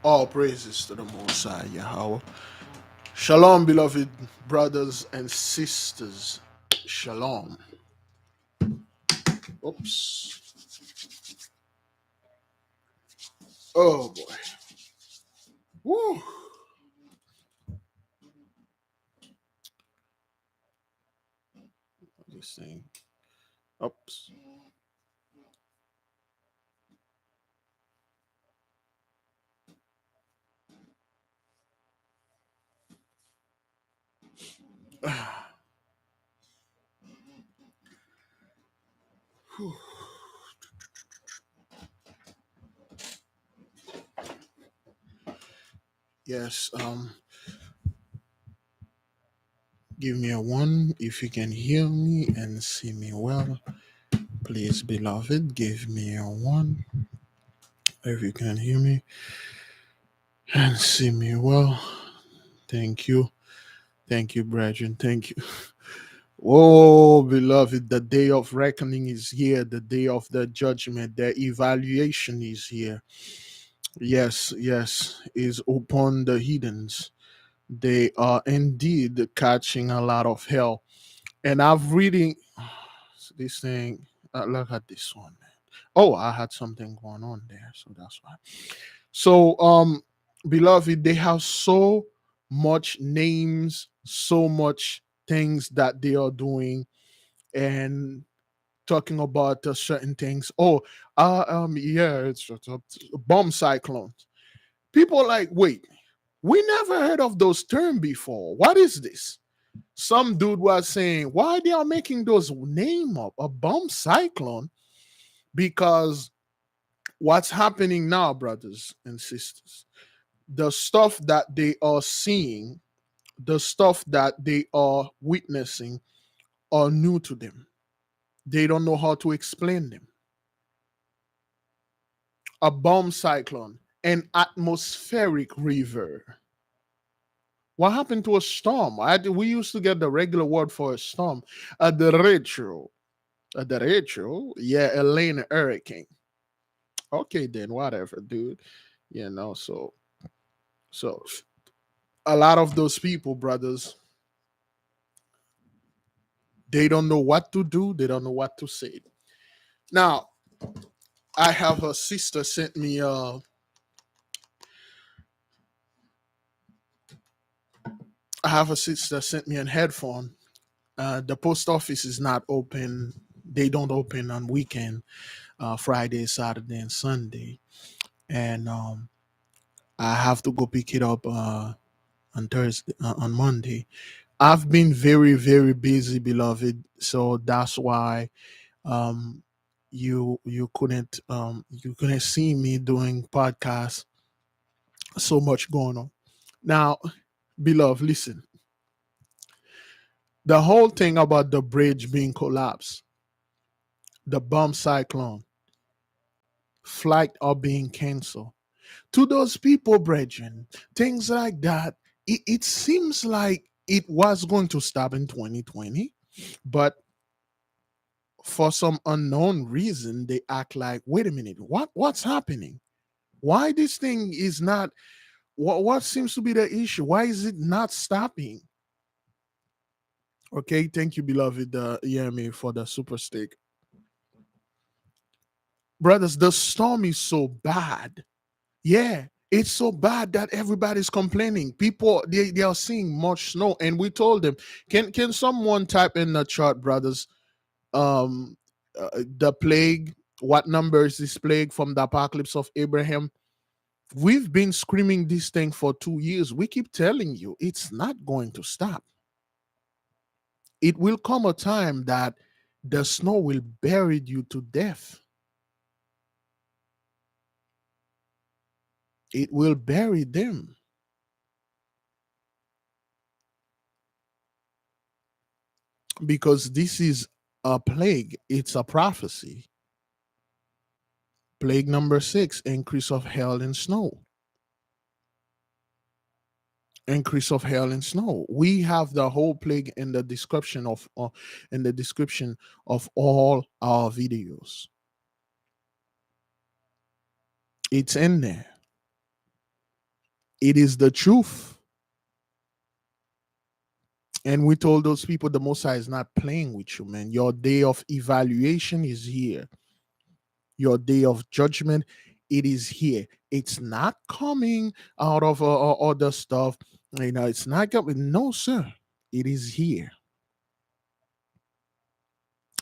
All praises to the Most High Yahweh. Shalom, beloved brothers and sisters. Shalom. Oops. Oh boy. Woo. This thing. Oops. Yes. Give me a one if you can hear me and see me well. Please, beloved, give me a one if you can hear me and see me well. Thank you. Thank you, brethren. Thank you. Oh, beloved, the day of reckoning is here. The day of the judgment, the evaluation is here. Yes, yes, is upon the heathens. They are indeed catching a lot of hell. And I've reading this thing. Look at this one, man. Oh, I had something going on there, so that's why. So, beloved, they have so much names, so much things that they are doing, and talking about certain things. Oh, yeah, it's just a bomb cyclones. People like, wait, we never heard of those terms before. What is this? Some dude was saying, why they are making those name up a bomb cyclone? Because what's happening now, brothers and sisters, the stuff that they are seeing, the stuff that they are witnessing are new to them. They don't know how to explain them. A bomb cyclone, an atmospheric river. What happened to a storm? We used to get the regular word for a storm, a derecho. A derecho, yeah, a lane hurricane. Okay, then whatever, dude. So a lot of those people, brothers, they don't know what to do. They don't know what to say. Now, I have a sister sent me. I have a sister sent me a headphone. The post office is not open. They don't open on weekend, Friday, Saturday, and Sunday, and I have to go pick it up on Thursday, on Monday. I've been very, very busy, beloved. So that's why um, you couldn't see me doing podcasts. So much going on now, beloved. Listen, the whole thing about the bridge being collapsed, the bomb cyclone, flight are being canceled. To those people, brethren, things like that, it seems like it was going to stop in 2020, but for some unknown reason, they act like, wait a minute, what's happening? Why this thing is not what seems to be the issue? Why is it not stopping? Okay, thank you, beloved Yemi, for the super stick. Brothers, the storm is so bad. Yeah, it's so bad that everybody's complaining. People they are seeing much snow, and we told them, can someone type in the chart, brothers? Um, the plague. What number is this plague from the apocalypse of Abraham? We've been screaming this thing for 2 years. We keep telling you it's not going to stop. It will come a time that the snow will bury you to death. It will bury them because this is a plague. It's a prophecy. Plague number 6, increase of hail and snow. Increase of hail and snow. We have the whole plague in the description of all our videos. It's in there. It is the truth. And we told those people the Most High is not playing with you, man. Your day of evaluation is here. Your day of judgment, it is here. It's not coming out of other stuff. It's not coming. No, sir. It is here.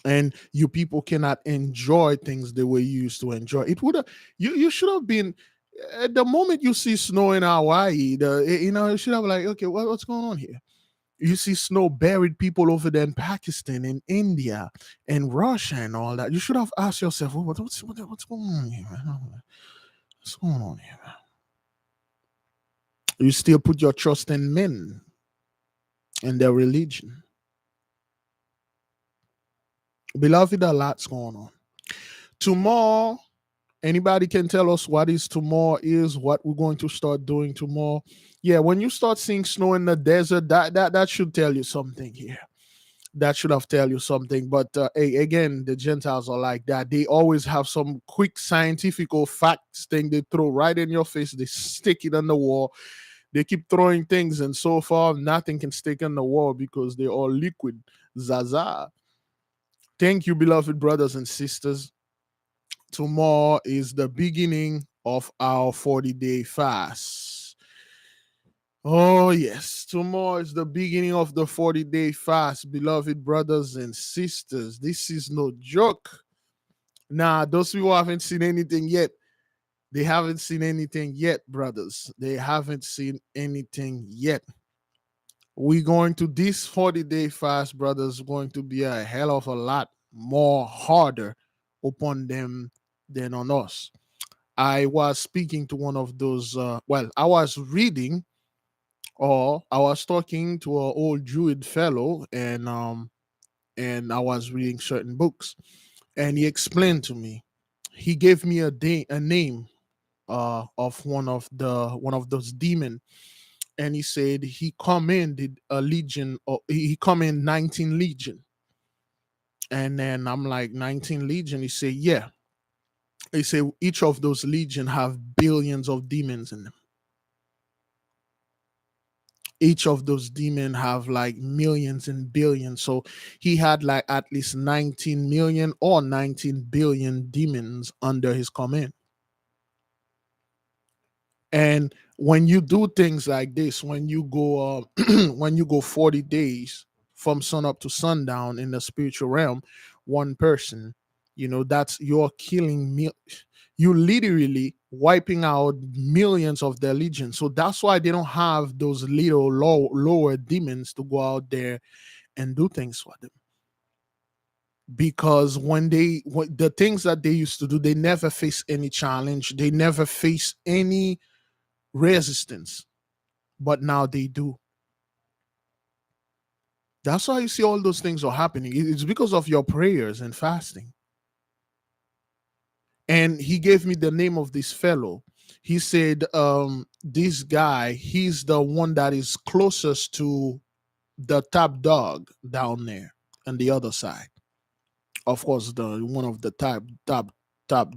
And you people cannot enjoy things the way you used to enjoy. It would have you should have been at the moment you see snow in Hawaii, you should have like, okay, what's going on here? You see snow buried people over there in Pakistan, in India, and Russia, and all that. You should have asked yourself, what's going on here, man? What's going on here, man? You still put your trust in men and their religion. Beloved, a lot's going on. Tomorrow, anybody can tell us what is tomorrow is, what we're going to start doing tomorrow. Yeah, when you start seeing snow in the desert, that should tell you something here. That should have tell you something. But hey, again, the Gentiles are like that. They always have some quick scientific facts thing they throw right in your face. They stick it on the wall. They keep throwing things, and so far nothing can stick on the wall because they're all liquid. Zaza. Thank you, beloved brothers and sisters. Tomorrow is the beginning of our 40-day fast. Oh, yes. Tomorrow is the beginning of the 40-day fast, beloved brothers and sisters. This is no joke. Nah, those people haven't seen anything yet. They haven't seen anything yet, brothers. They haven't seen anything yet. We're going to this 40-day fast, brothers, going to be a hell of a lot more harder upon them than on us. I was speaking to one of those, I was reading or I was talking to an old Druid fellow, and I was reading certain books, and he explained to me. He gave me a name of one of those demon, and he said he commanded a legion, or he commanded 19 legion. And then I'm like, 19 legion? He said, yeah. He said each of those legion have billions of demons in them. Each of those demons have like millions and billions. So he had like at least 19 million or 19 billion demons under his command. And when you do things like this, when you go when you go 40 days from sun up to sundown in the spiritual realm, one person, that's you're killing you literally wiping out millions of their legions. So that's why they don't have those little lower demons to go out there and do things for them. Because when the things that they used to do, they never face any challenge, they never face any resistance, but now they do. That's why you see all those things are happening. It's because of your prayers and fasting. And he gave me the name of this fellow. He said, this guy, he's the one that is closest to the top dog down there on the other side. Of course, the one of the top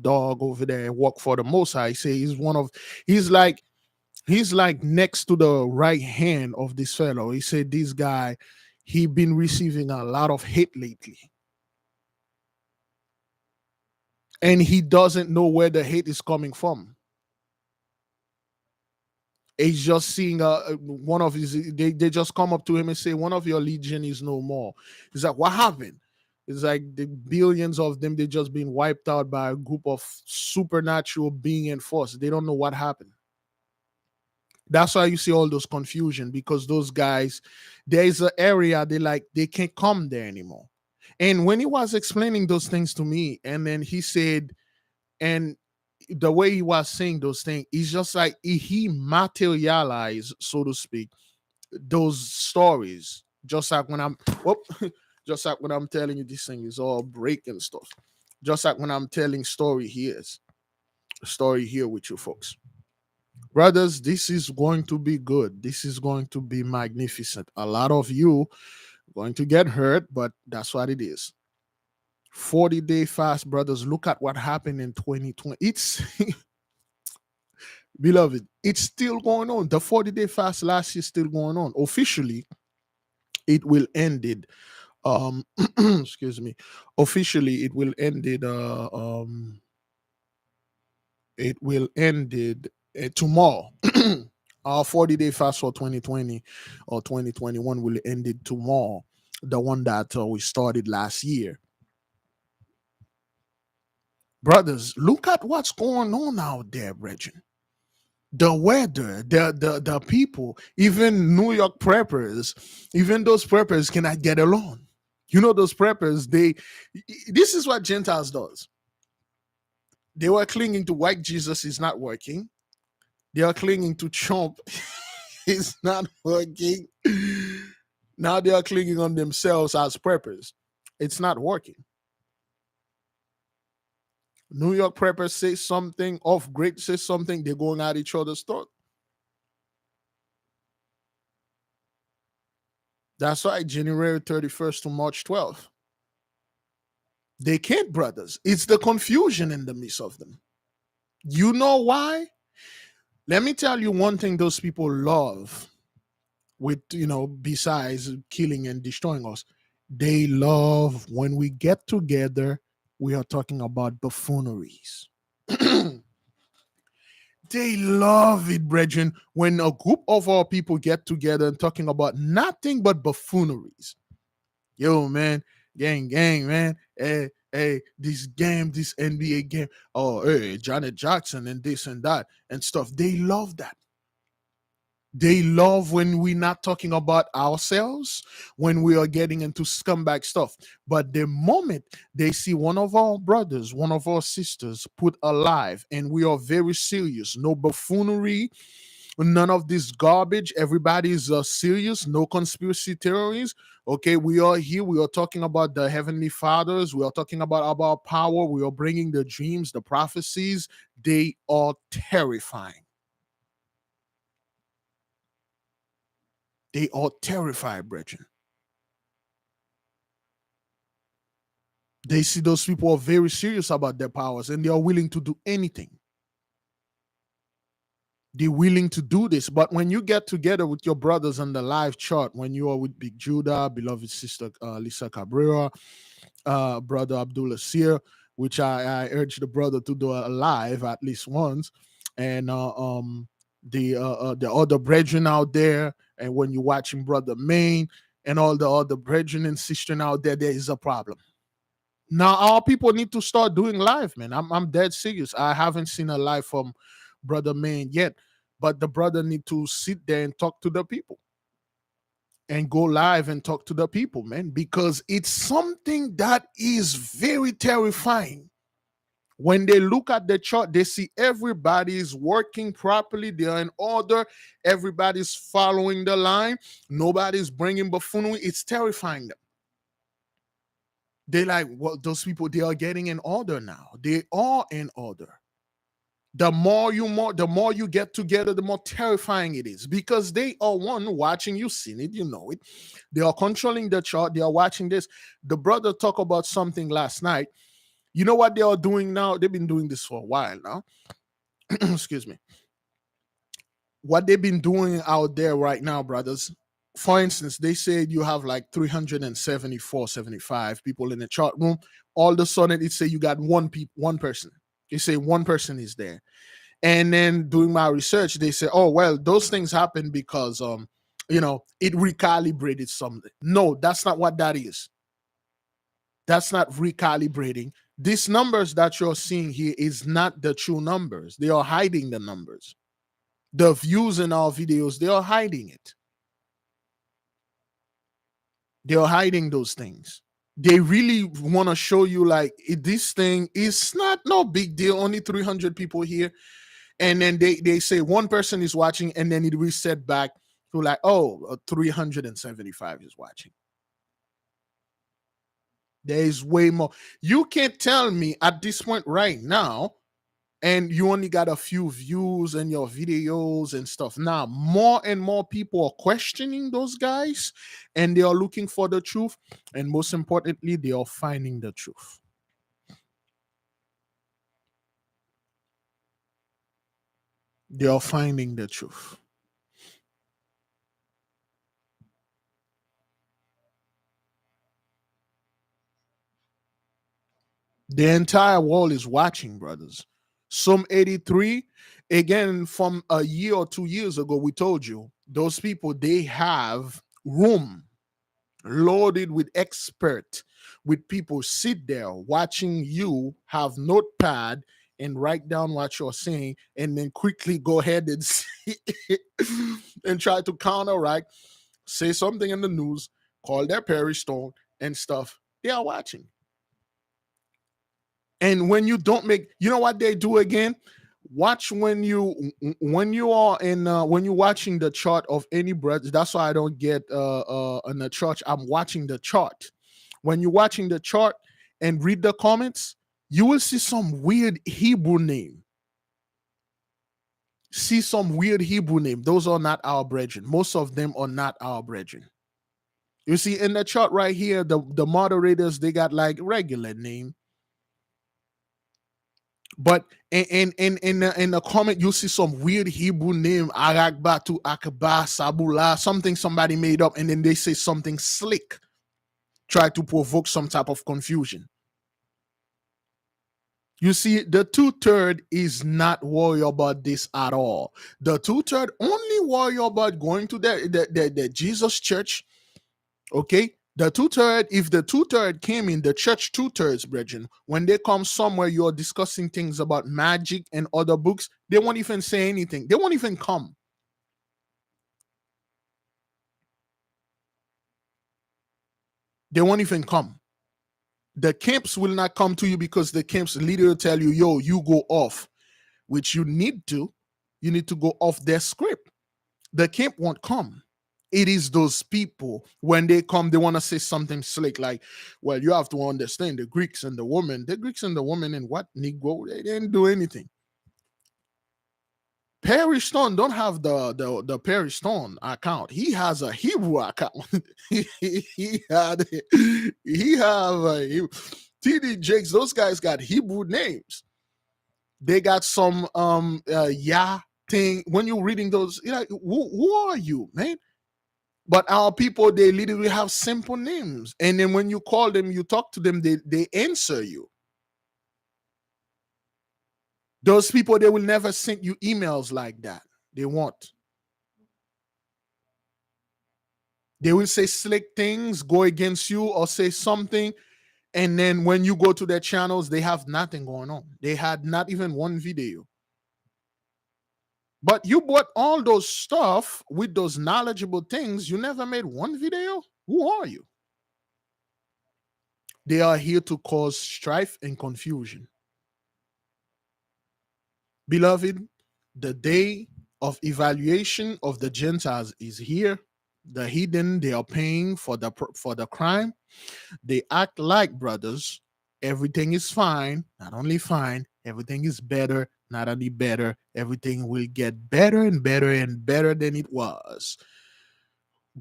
dog over there work for the Most High. He say he's like next to the right hand of this fellow. He said this guy, he been receiving a lot of hate lately, and he doesn't know where the hate is coming from. He's just seeing one of his. They just come up to him and say, "One of your legion is no more." He's like, "What happened?" It's like the billions of them, they just been wiped out by a group of supernatural being and force. They don't know what happened. That's why you see all those confusion, because those guys, there is an area they can't come there anymore. And when he was explaining those things to me, and then he said, and the way he was saying those things, it's just like he materialized, so to speak, those stories. Just like when I'm, whoop, just like when I'm telling you this thing is all breaking stuff. Just like when I'm telling story here with you folks. Brothers, this is going to be good. This is going to be magnificent. A lot of you are going to get hurt, but that's what it is. 40-day fast, brothers. Look at what happened in 2020. It's Beloved, it's still going on. The 40-day fast last year is still going on. Officially, it will ended. Excuse me. Officially, it will ended tomorrow. Our 40-day fast for 2020 or 2021 will ended tomorrow. The one that we started last year. Brothers, look at what's going on out there, brethren. The weather, the people, even New York preppers, even those preppers cannot get along. You know, those preppers, this is what Gentiles does. They were clinging to white Jesus is not working. They are clinging to Trump. It's not working. Now they are clinging on themselves as preppers. It's not working. New York preppers say something, off great say something, they're going at each other's throat. That's why January 31st to March 12th. They can't, brothers. It's the confusion in the midst of them. You know why? Let me tell you one thing those people love with, besides killing and destroying us. They love when we get together, we are talking about buffooneries. They love it, brethren, when a group of our people get together and talking about nothing but buffooneries. Yo, man, gang, man. Hey, this game, this NBA game. Oh, hey, Janet Jackson and this and that and stuff. They love that. They love when we're not talking about ourselves, when we are getting into scumbag stuff. But the moment they see one of our brothers, one of our sisters put alive, and we are very serious, no buffoonery, none of this garbage. Everybody's serious, no conspiracy theories. Okay, we are here. We are talking about the heavenly fathers. We are talking about power. We are bringing the dreams, the prophecies. They are terrifying. They are terrified, brethren. They see those people are very serious about their powers and they are willing to do anything. They're willing to do this. But when you get together with your brothers on the live chart, when you are with Big Judah, beloved sister Lisa Cabrera, brother Abdullah Sear, which I urge the brother to do a live at least once, and the other brethren out there, and when you're watching Brother Main and all the other brethren and sisters out there, there is a problem. Now our people need to start doing live, man. I'm dead serious. I haven't seen a live from Brother Man yet, but the brother need to sit there and talk to the people and go live and talk to the people, man, because it's something that is very terrifying. When they look at the chart, they see everybody's working properly, they're in order, everybody's following the line, nobody's bringing buffoonery. It's terrifying them. They like, well, those people, they are getting in order now. They are in order. The more you get together, the more terrifying it is, because they are one watching. You seen it, you know it. They are controlling the chart. They are watching this. The brother talked about something last night. You know what they are doing now? They've been doing this for a while now. Excuse me. What they've been doing out there right now, brothers. For instance, they said you have like 374, 75 people in the chart room. All of a sudden, it say you got one person. They say one person is there. And then doing my research, they say, oh, well, those things happen because it recalibrated something. No, that's not what that is. That's not recalibrating. These numbers that you're seeing here is not the true numbers. They are hiding the numbers. The views in our videos, they are hiding it. They are hiding those things. They really want to show you like this thing is not no big deal. Only 300 people here. And then they say one person is watching, and then it reset back to like, 375 is watching. There is way more. You can't tell me at this point right now, and you only got a few views in your videos and stuff. Now, more and more people are questioning those guys, and they are looking for the truth. And most importantly, they are finding the truth. They are finding the truth. The entire world is watching, brothers. Psalm 83, again, from a year or 2 years ago, we told you those people, they have room loaded with expert, with people sit there watching you have notepad and write down what you're saying and then quickly go ahead and and try to counteract, say something in the news, call their Perry Stone and stuff. They are watching. And when you don't make, you know what they do again? Watch when you are in when you're watching the chart of any bread. That's why I don't get in the church. I'm watching the chart. When you're watching the chart and read the comments, you will see some weird Hebrew name. See some weird Hebrew name. Those are not our brethren. Most of them are not our brethren. You see in the chart right here, the moderators, they got like regular name. But in the comment, you see some weird Hebrew name, Aragbatu, Akaba, Sabula, something somebody made up, and then they say something slick, try to provoke some type of confusion. You see, the 2/3 is not worried about this at all. The 2/3 only worry about going to the Jesus church. Okay, the 2/3, if the 2/3 came in the church 2/3, brethren, when they come somewhere you're discussing things about magic and other books, they won't even say anything. They won't even come. They won't even come. The camps will not come to you because the camps leader will tell you, yo, you go off, which you need to. You need to go off their script. The camp won't come. It is those people, when they come, they want to say something slick like, well, you have to understand the Greeks and the woman. The Greeks and the woman and what? Negro, they didn't do anything. Perry Stone don't have the Perry Stone account. He has a Hebrew account. he had he have a TD Jakes. Those guys got Hebrew names. They got some yeah thing. When you're reading those, you're like, who are you, man? But our people, they literally have simple names. And then when you call them, you talk to them, they answer you. Those people, they will never send you emails like that. They won't. They will say slick things, go against you, or say something. And then when you go to their channels, they have nothing going on. They had not even one video. But you bought all those stuff with those knowledgeable things. You never made one video? Who are you? They are here to cause strife and confusion. Beloved, the day of evaluation of the Gentiles is here. The heathen, they are paying for the crime. They act like brothers. Everything is fine. Not only fine, everything is better. Not only better, everything will get better and better and better than it was.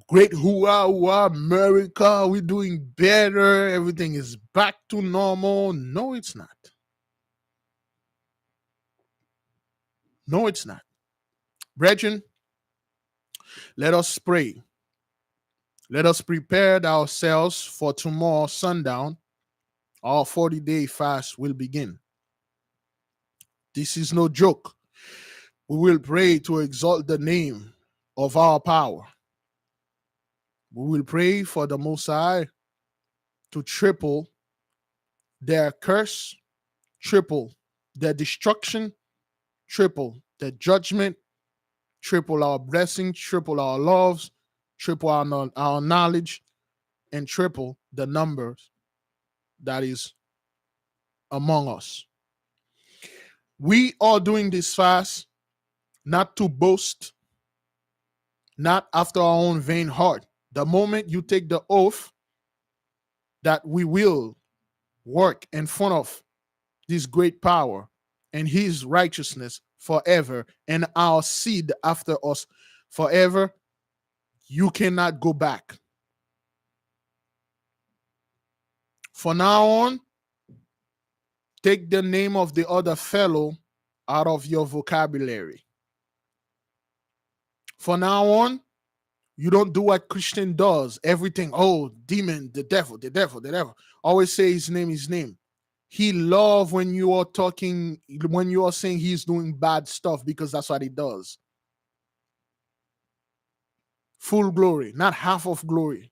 Great hoo-ah, America, we're doing better. Everything is back to normal. No, it's not. No, it's not. Brethren, let us pray. Let us prepare ourselves for tomorrow sundown. Our 40-day fast will begin. This is no joke. We will pray to exalt the name of our power. We will pray for the Most High to triple their curse, triple their destruction, triple their judgment, triple our blessing, triple our loves, triple our knowledge, and triple the numbers that is among us. We are doing this fast not to boast, not after our own vain heart. The moment you take the oath that we will work in front of this great power and his righteousness forever and our seed after us forever, you cannot go back. For now on, take the name of the other fellow out of your vocabulary. For now on, you don't do what Christian does. Everything, oh, demon, the devil, the devil, the devil. Always say his name, his name. He love when you are talking, when you are saying he's doing bad stuff, because that's what he does. Full glory, not half of glory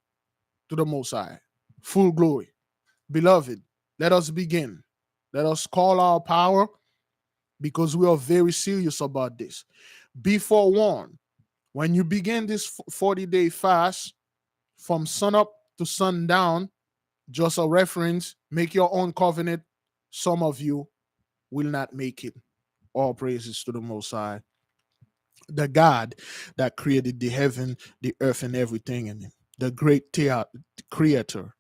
to the Most High. Full glory. Beloved, let us begin. Let us call our power, because we are very serious about this. Be forewarned. When you begin this 40-day fast, from sunup to sundown, just a reference, make your own covenant. Some of you will not make it. All praises to the Most High, the God that created the heaven, the earth, and everything in it, the great creator,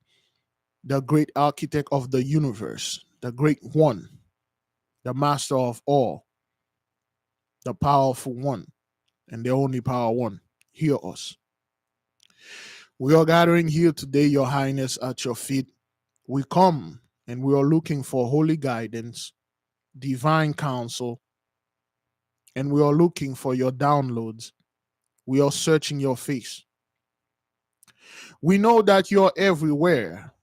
the great architect of the universe, the great one, the master of all, the powerful one, and the only power one. Hear us. We are gathering here today, Your Highness, at your feet. We come and we are looking for holy guidance, divine counsel, and we are looking for your downloads. We are searching your face. We know that you're everywhere.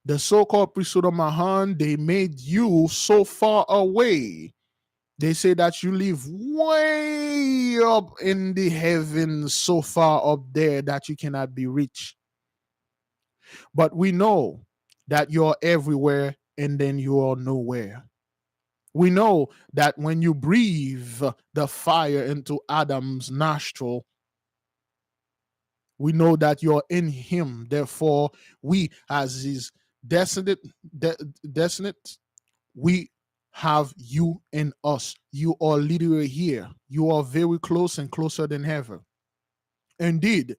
The so-called priesthood of Mahan, they made you so far away. They say that you live way up in the heavens, so far up there that you cannot be reached. But we know that you're everywhere and then you are nowhere. We know that when you breathe the fire into Adam's nostril, we know that you're in him. Therefore, we as his descendant, we have you in us. You are literally here. You are very close and closer than ever. Indeed,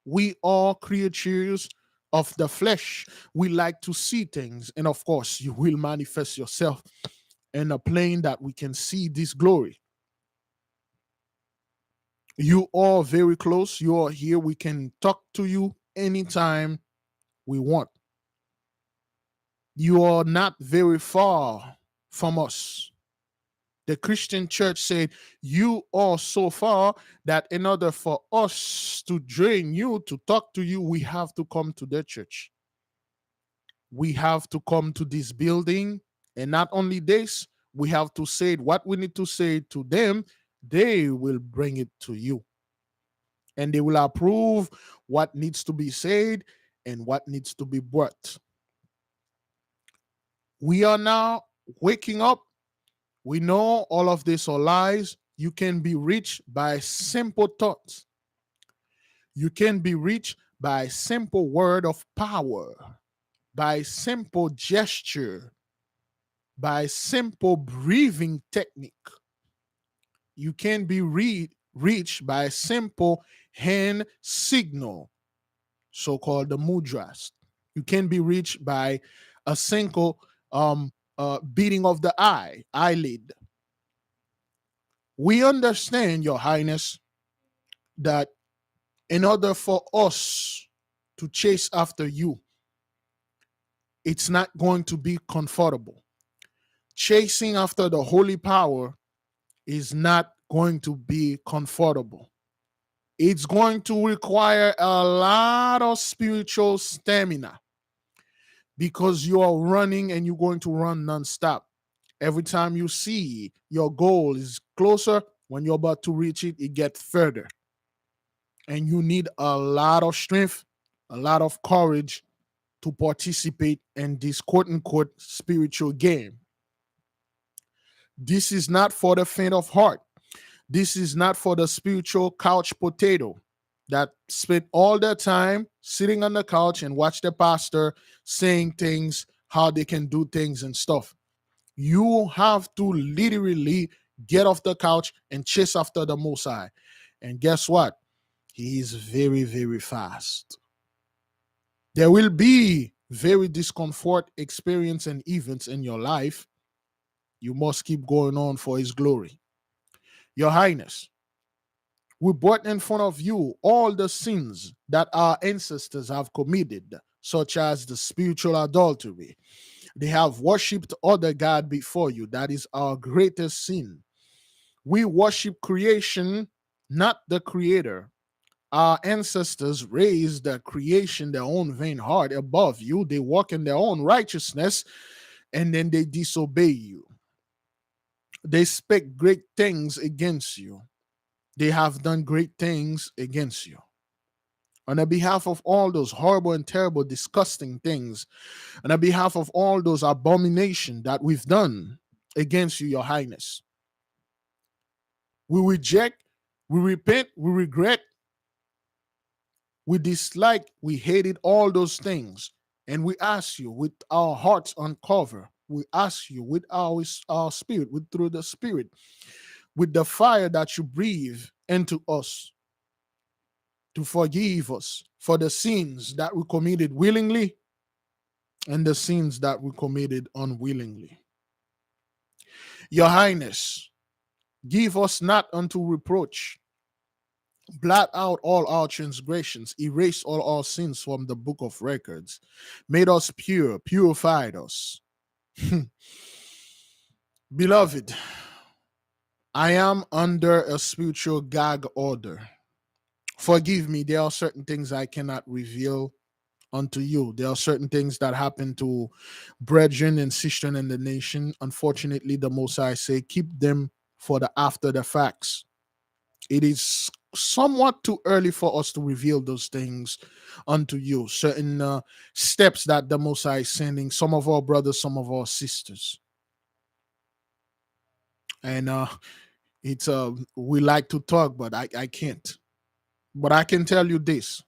we are creatures of the flesh. We like to see things. And of course, you will manifest yourself in a plane that we can see this glory. You are very close. You are here. We can talk to you anytime we want. You are not very far from us. The Christian church said, you are so far that in order for us to drain you, to talk to you, we have to come to the church. We have to come to this building. And not only this, we have to say what we need to say to them. They will bring it to you. And they will approve what needs to be said and what needs to be brought. We are now waking up. We know all of this are lies. You can be reached by simple thoughts. You can be reached by simple word of power, by simple gesture, by simple breathing technique. You can be reached by a simple hand signal, so-called the mudras. You can be reached by a single beating of the eyelid. We understand, Your Highness, that in order for us to chase after you, it's not going to be comfortable. Chasing after the holy power is not going to be comfortable. It's going to require a lot of spiritual stamina, because you are running and you're going to run nonstop. Every time you see your goal is closer, when you're about to reach it, it gets further. And you need a lot of strength, a lot of courage to participate in this quote unquote spiritual game. This is not for the faint of heart. This is not for the spiritual couch potato that spend all their time sitting on the couch and watch the pastor saying things, how they can do things and stuff. You have to literally get off the couch and chase after the Most High. And guess what? He is very, very fast. There will be very discomfort experience and events in your life. You must keep going on for his glory. Your Highness, we brought in front of you all the sins that our ancestors have committed, such as the spiritual adultery. They have worshipped other God before you. That is our greatest sin. We worship creation, not the creator. Our ancestors raised the creation, their own vain heart, above you. They walk in their own righteousness, and then they disobey you. They speak great things against you. They have done great things against you. On the behalf of all those horrible and terrible, disgusting things, on the behalf of all those abominations that we've done against you, Your Highness, we reject, we repent, we regret, we dislike, we hated all those things. And we ask you with our hearts uncovered, we ask you with our spirit, with through the spirit, with the fire that you breathe into us, to forgive us for the sins that we committed willingly and the sins that we committed unwillingly. Your Highness, give us not unto reproach. Blot out all our transgressions, erase all our sins from the book of records, made us pure, purified us. Beloved, I am under a spiritual gag order. Forgive me, there are certain things I cannot reveal unto you. There are certain things that happen to brethren and sisters in the nation. Unfortunately, the Most High say, keep them for the after the facts. It is somewhat too early for us to reveal those things unto you. Certain steps that the Most High is sending some of our brothers, some of our sisters. And it's we like to talk, but I can't. But I can tell you this.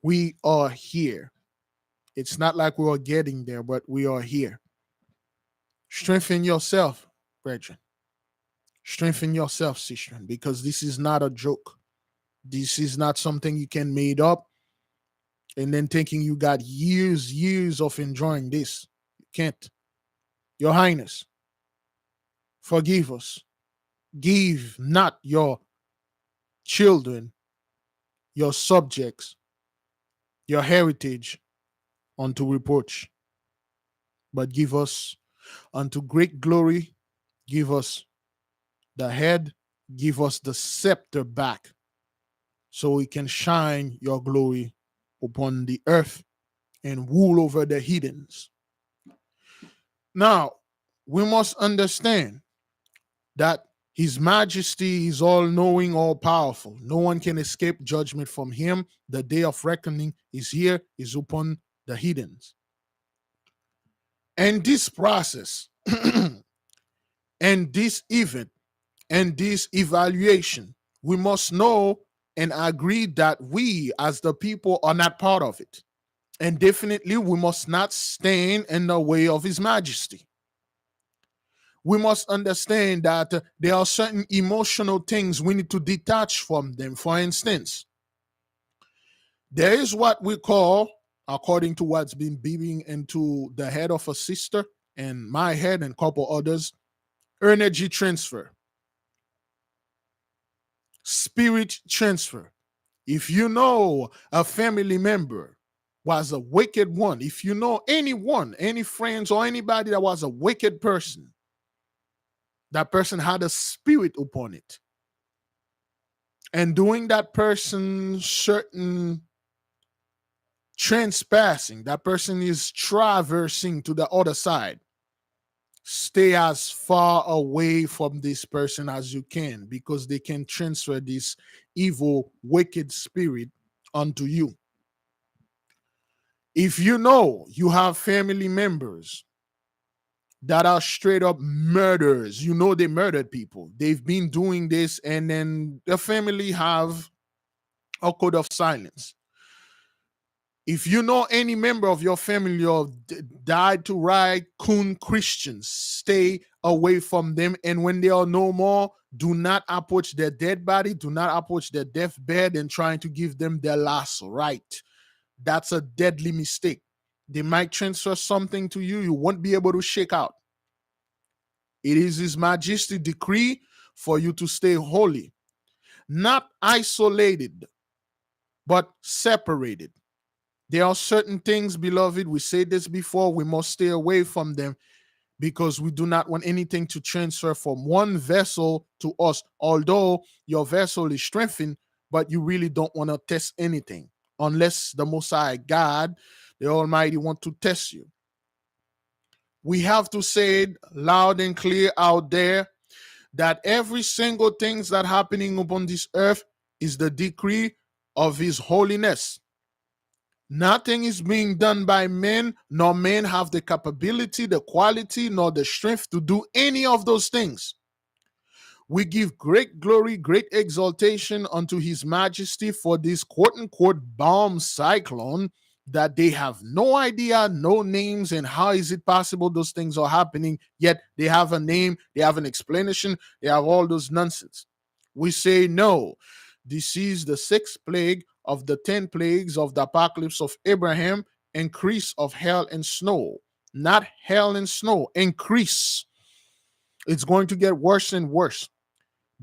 We are here. It's not like we are getting there, but we are here. Strengthen yourself, brethren. Strengthen yourself, sister, because this is not a joke. This is not something you can made up and then thinking you got years of enjoying this. You can't. Your Highness, forgive us. Give not your children, your subjects, your heritage unto reproach, but give us unto great glory. Give us the head, give us the scepter back, so we can shine your glory upon the earth and rule over the heathens. Now, we must understand that His Majesty is all knowing, all powerful. No one can escape judgment from Him. The day of reckoning is here, is upon the heathens. And this process, and this event, and this evaluation, we must know and agree that we as the people are not part of it. And definitely we must not stand in the way of His Majesty. We must understand that there are certain emotional things we need to detach from them. For instance, there is what we call, according to what's been beaming into the head of a sister and my head and a couple others, energy transfer, spirit transfer. If you know a family member was a wicked one, if you know anyone, any friends or anybody that was a wicked person, that person had a spirit upon it. And doing that person certain transpassing, that person is traversing to the other side. Stay as far away from this person as you can, because they can transfer this evil, wicked spirit onto you. If you know you have family members that are straight up murderers, you know they murdered people, they've been doing this, and then the family have a code of silence. If you know any member of your family or died to raccoon Christians, stay away from them. And when they are no more, do not approach their dead body. Do not approach their deathbed and trying to give them their last right. That's a deadly mistake. They might transfer something to you won't be able to shake out. It is His Majesty decree for you to stay holy, not isolated, but separated. There are certain things, beloved, we said this before, we must stay away from them because we do not want anything to transfer from one vessel to us. Although your vessel is strengthened, but you really don't want to test anything unless the Most High God, the Almighty, want to test you. We have to say it loud and clear out there that every single things that happening upon this earth is the decree of His holiness. Nothing is being done by men, nor men have the capability, the quality, nor the strength to do any of those things. We give great glory, great exaltation unto His Majesty for this quote unquote bomb cyclone that they have no idea, no names, and how is it possible those things are happening, yet they have a name, they have an explanation, they have all those nonsense. We say no. This is the sixth plague of the 10 plagues of the apocalypse of Abraham, increase of hail and snow. Not hail and snow, increase. It's going to get worse and worse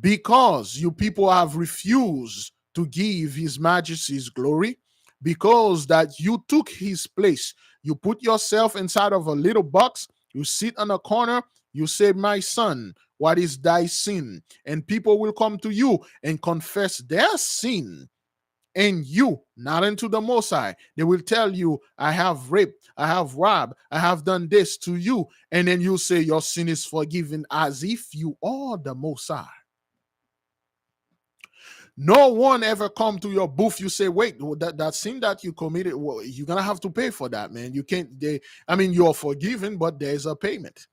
because you people have refused to give His Majesty's glory, because that you took His place. You put yourself inside of a little box, you sit on a corner, you say, my son, what is thy sin? And people will come to you and confess their sin, and you, not into the Most High. They will tell you, I have raped, I have robbed, I have done this to you. And then you say your sin is forgiven as if you are the Most High. No one ever come to your booth. You say, wait, that sin that you committed, well, you're gonna have to pay for that, man. You can't. You're forgiven, but there's a payment.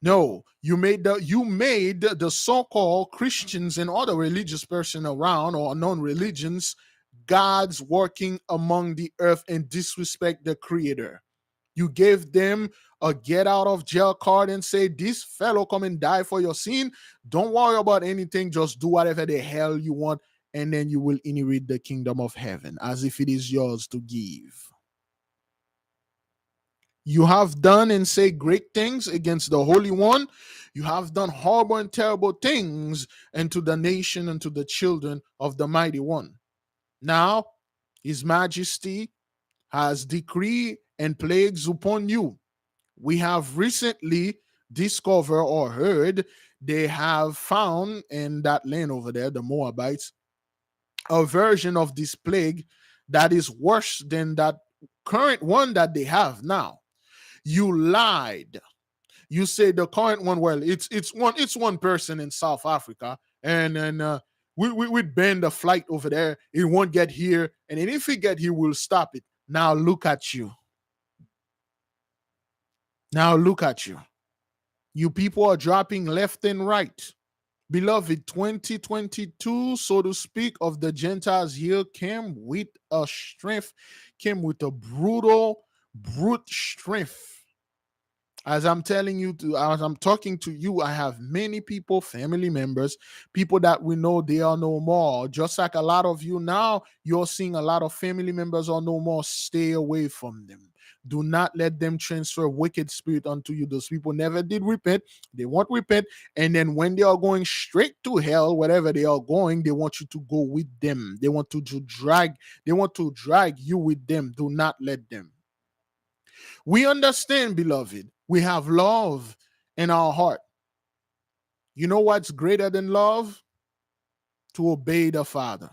No, you made the so-called Christians and other religious person around or non-religions gods working among the earth and disrespect the Creator. You gave them a get out of jail card and say, this fellow come and die for your sin. Don't worry about anything. Just do whatever the hell you want. And then you will inherit the kingdom of heaven as if it is yours to give. You have done and say great things against the Holy One. You have done horrible and terrible things unto the nation and to the children of the Mighty One. Now, His Majesty has decree and plagues upon you. We have recently discovered or heard they have found in that land over there, the Moabites, a version of this plague that is worse than that current one that they have now. You lied. You say the current one, well, it's one person in South Africa, and then we'd ban the flight over there. It won't get here, and then if it get here, we'll stop it. Now look at you. Now look at you. You people are dropping left and right. Beloved, 2022, so to speak, of the Gentiles here came with a strength, came with a brute strength. As I'm telling you, as I'm talking to you, I have many people, family members, people that we know they are no more. Just like a lot of you now, you're seeing a lot of family members are no more. Stay away from them. Do not let them transfer wicked spirit unto you. Those people never did repent. They won't repent. And then when they are going straight to hell, wherever they are going, they want you to go with them. They want to drag you with them. Do not let them. We understand, beloved, we have love in our heart. You know what's greater than love? To obey the Father.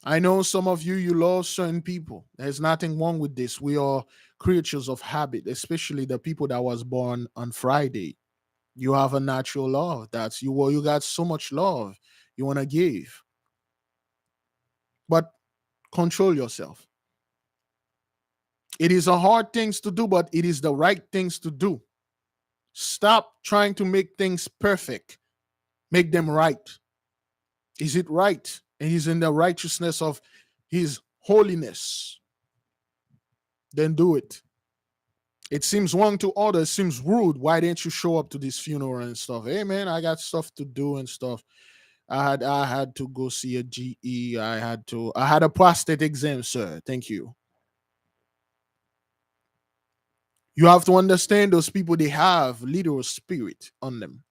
I know some of you, you love certain people. There's nothing wrong with this. We are creatures of habit, especially the people that was born on Friday. You have a natural love. That's you. Well, you got so much love you want to give. But control yourself. It is a hard things to do, but it is the right things to do. Stop trying to make things perfect. Make them right. Is it right? And He's in the righteousness of His holiness. Then do it. It seems wrong to others, seems rude. Why didn't you show up to this funeral and stuff? Hey man, I got stuff to do and stuff. I had to go see a GE. I had a prostate exam, sir. Thank you. You have to understand those people, they have literal spirit on them.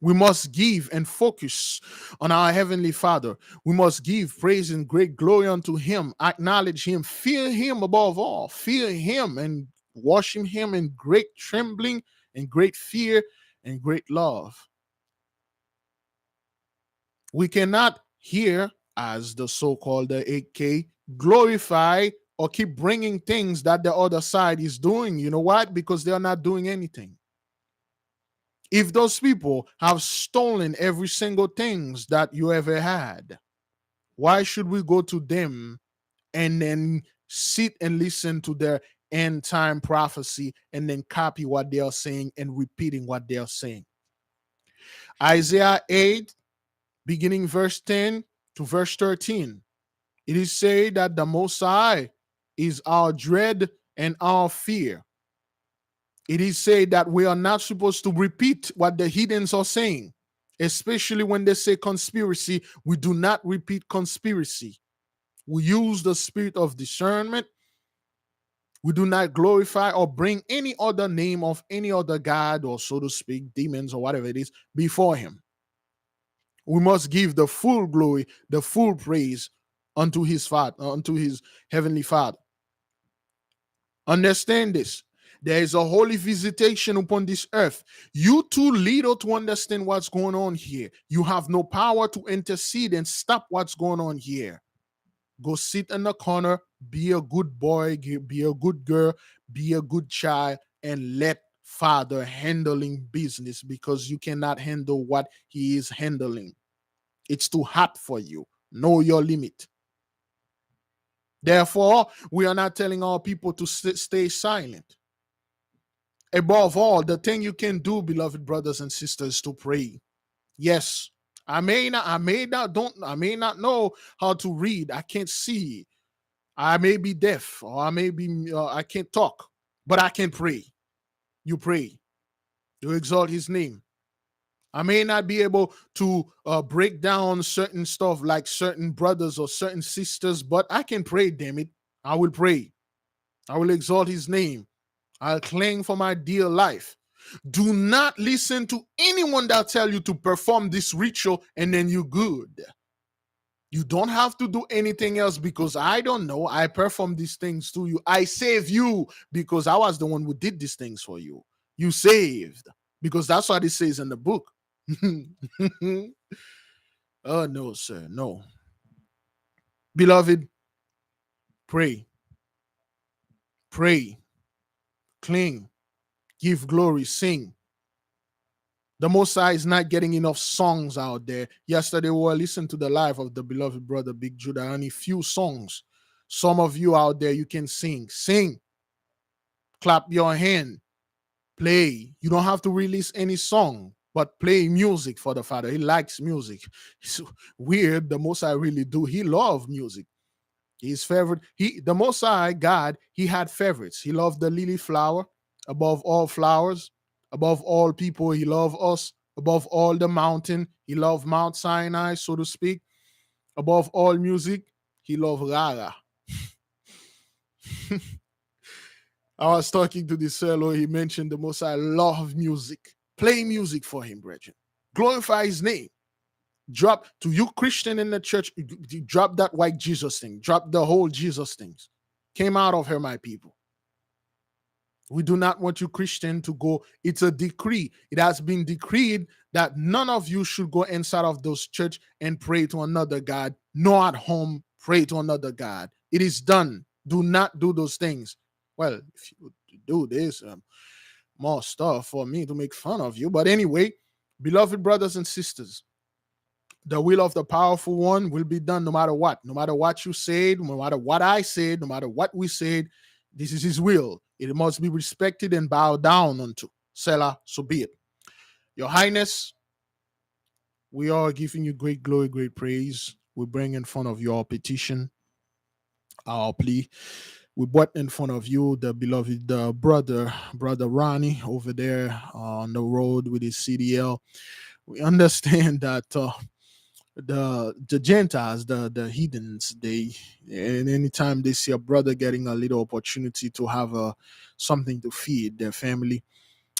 We must give and focus on our Heavenly Father. We must give praise and great glory unto Him, acknowledge Him, fear Him above all, fear Him and worship Him in great trembling and great fear and great love. We cannot hear, as the so-called the 8K, glorify or keep bringing things that the other side is doing. You know what? Because they're not doing anything. If those people have stolen every single things that you ever had, why should we go to them and then sit and listen to their end time prophecy and then copy what they are saying and repeating what they are saying? Isaiah 8, beginning verse 10 to verse 13. It is said that the Most High is our dread and our fear. It is said that we are not supposed to repeat what the heathens are saying, especially when they say conspiracy. We do not repeat conspiracy. We use the spirit of discernment. We do not glorify or bring any other name of any other God, or so to speak, demons or whatever it is, before Him. We must give the full glory, the full praise unto His Father, unto His Heavenly Father. Understand this. There is a holy visitation upon this earth. You too little to understand what's going on here. You have no power to intercede and stop what's going on here. Go sit in the corner, be a good boy, be a good girl, be a good child, and let Father handling business, because you cannot handle what He is handling. It's too hot for you. Know your limit. Therefore, we are not telling our people to stay silent. Above all, the thing you can do, beloved brothers and sisters, to pray. Yes, I may not know how to read. I can't see. I may be deaf, or I can't talk, but I can pray. You pray. You exalt His name. I may not be able to break down certain stuff like certain brothers or certain sisters, but I can pray, damn it. I will pray. I will exalt His name. I'll cling for my dear life. Do not listen to anyone that tell you to perform this ritual and then you're good. You don't have to do anything else, because I don't know. I perform these things to you. I save you because I was the one who did these things for you. You saved, because that's what it says in the book. Oh, no, sir. No. Beloved, pray. Pray. Cling. Give glory. Sing. The Most High is not getting enough songs out there. Yesterday, we were listening to the live of the beloved brother Big Judah, only few songs. Some of you out there, you can sing. Sing. Clap your hand. Play. You don't have to release any song, but play music for the Father. He likes music. It's weird. The Most High really do. He loves music. His favorite, the Most High God, He had favorites. He loved the lily flower above all flowers, above all people. He loved us above all the mountain. He loved Mount Sinai, so to speak. Above all music, He loved Rara. I was talking to this fellow. He mentioned the Most High love music. Play music for Him, brethren. Glorify His name. Drop to you Christian in the church, drop that white Jesus thing, drop the whole Jesus things. Came out of her, my people. We do not want you Christian to go. It's a decree. It has been decreed that none of you should go inside of those church and pray to another God, nor at home pray to another God. It is done. Do not do those things. Well, if you do this, more stuff for me to make fun of you. But anyway, beloved brothers and sisters, the will of the powerful one will be done no matter what. No matter what you said, no matter what I said, no matter what we said, this is His will. It must be respected and bowed down unto. Selah, so be it. Your Highness, we are giving you great glory, great praise. We bring in front of your petition, our plea. We brought in front of you the beloved brother Ronnie over there on the road with his CDL. We understand that the Gentiles, the heathens, they, and anytime they see a brother getting a little opportunity to have something to feed their family,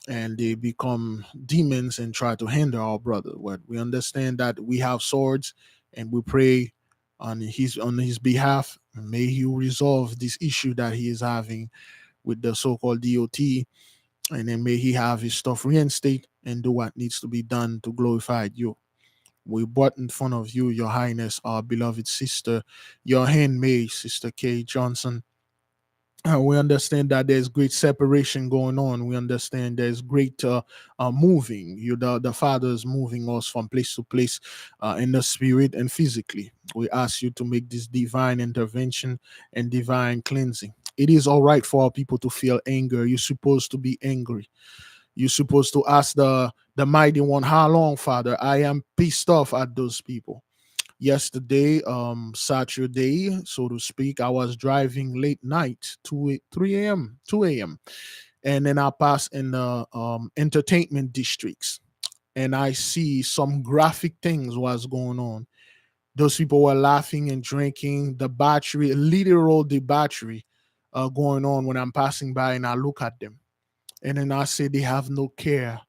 and they become demons and try to hinder our brother. But we understand that we have swords, and we pray on his behalf. May he resolve this issue that he is having with the so-called DOT, and then may he have his stuff reinstated and do what needs to be done to glorify you. We brought in front of you, Your Highness, our beloved sister, your handmaid, Sister Kay Johnson. We understand that there's great separation going on. We understand there's great moving. The Father is moving us from place to place in the spirit and physically. We ask you to make this divine intervention and divine cleansing. It is all right for our people to feel anger. You're supposed to be angry. You're supposed to ask the mighty one, how long, Father? I am pissed off at those people. Yesterday, Saturday, so to speak, I was driving late night, 3 a.m., 2 a.m. And then I pass in the entertainment districts, and I see some graphic things was going on. Those people were laughing and drinking. The battery, literal debauchery going on when I'm passing by, and I look at them. And then I say they have no care.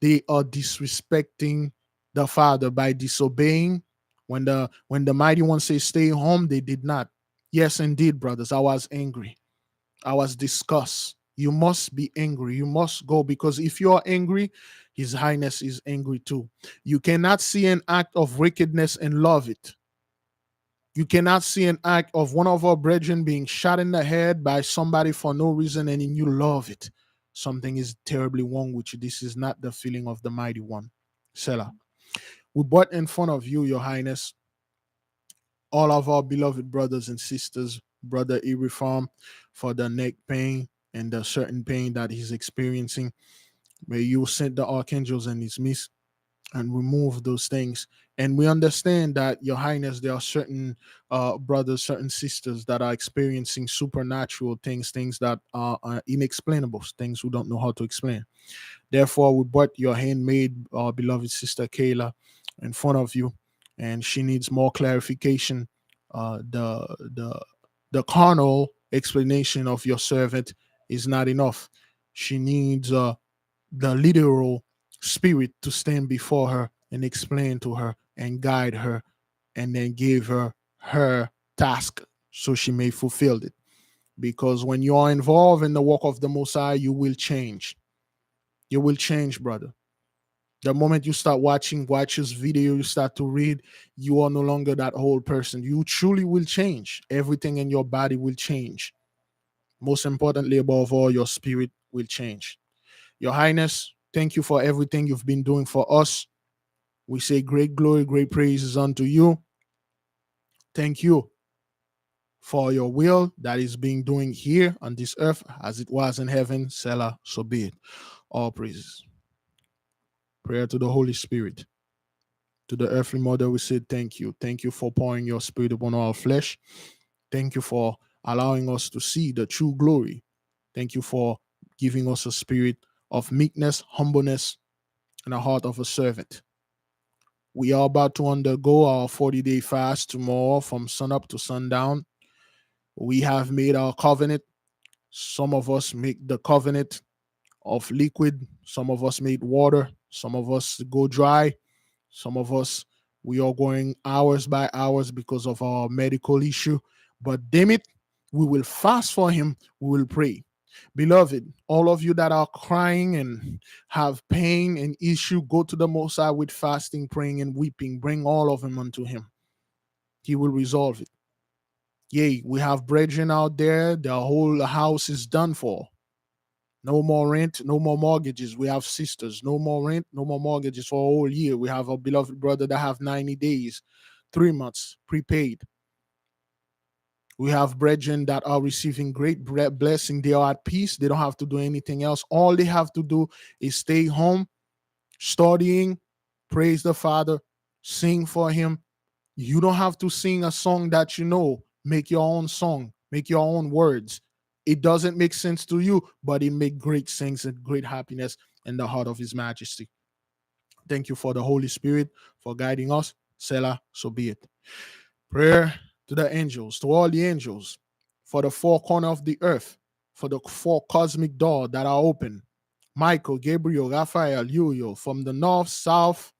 They are disrespecting the Father by disobeying. When the mighty one says stay home, they did not. Yes, indeed, brothers, I was angry. I was disgusted. You must be angry. You must go, because if you are angry, His Highness is angry too. You cannot see an act of wickedness and love it. You cannot see an act of one of our brethren being shot in the head by somebody for no reason and then you love it. Something is terribly wrong with you. This is not the feeling of the mighty one. Selah. We brought in front of you, Your Highness, all of our beloved brothers and sisters, Brother Irifam, for the neck pain and the certain pain that he's experiencing. May you send the archangels and his midst and remove those things. And we understand that, Your Highness, there are certain brothers, certain sisters that are experiencing supernatural things, things that are inexplainable, things we don't know how to explain. Therefore, we brought your handmaid, our beloved sister Kayla, in front of you, and she needs more clarification. The carnal explanation of your servant is not enough. She needs the literal spirit to stand before her and explain to her and guide her, and then give her task so she may fulfill it. Because when you are involved in the work of the Most High, you will change. You will change, brother. The moment you start watching Watcher's video, you start to read, you are no longer that whole person. You truly will change. Everything in your body will change. Most importantly, above all, your spirit will change. Your Highness, thank you for everything you've been doing for us. We say great glory, great praises unto you. Thank you for your will that is being doing here on this earth as it was in heaven. Selah, so be it. All praises. Prayer to the Holy Spirit. To the earthly mother, we say thank you. Thank you for pouring your spirit upon our flesh. Thank you for allowing us to see the true glory. Thank you for giving us a spirit of meekness, humbleness, and a heart of a servant. We are about to undergo our 40-day fast tomorrow from sunup to sundown. We have made our covenant. Some of us make the covenant of liquid. Some of us made water. Some of us go dry. Some of us, we are going hours by hours because of our medical issue. But damn it, we will fast for him. We will pray. Beloved, all of you that are crying and have pain and issue, go to the Most High with fasting, praying, and weeping. Bring all of them unto him. He will resolve it. Yea, we have brethren out there. The whole house is done for. No more rent, no more mortgages. We have sisters. No more rent, no more mortgages for a whole year. We have a beloved brother that have 90 days, 3 months prepaid. We have brethren that are receiving great blessing. They are at peace. They don't have to do anything else. All they have to do is stay home, studying, praise the Father, sing for him. You don't have to sing a song that you know. Make your own song. Make your own words. It doesn't make sense to you, but it makes great sense and great happiness in the heart of His Majesty. Thank you for the Holy Spirit for guiding us. Selah, so be it. Prayer to the angels, to all the angels, for the four corners of the earth, for the four cosmic doors that are open. Michael, Gabriel, Raphael, Uriel, from the north, south,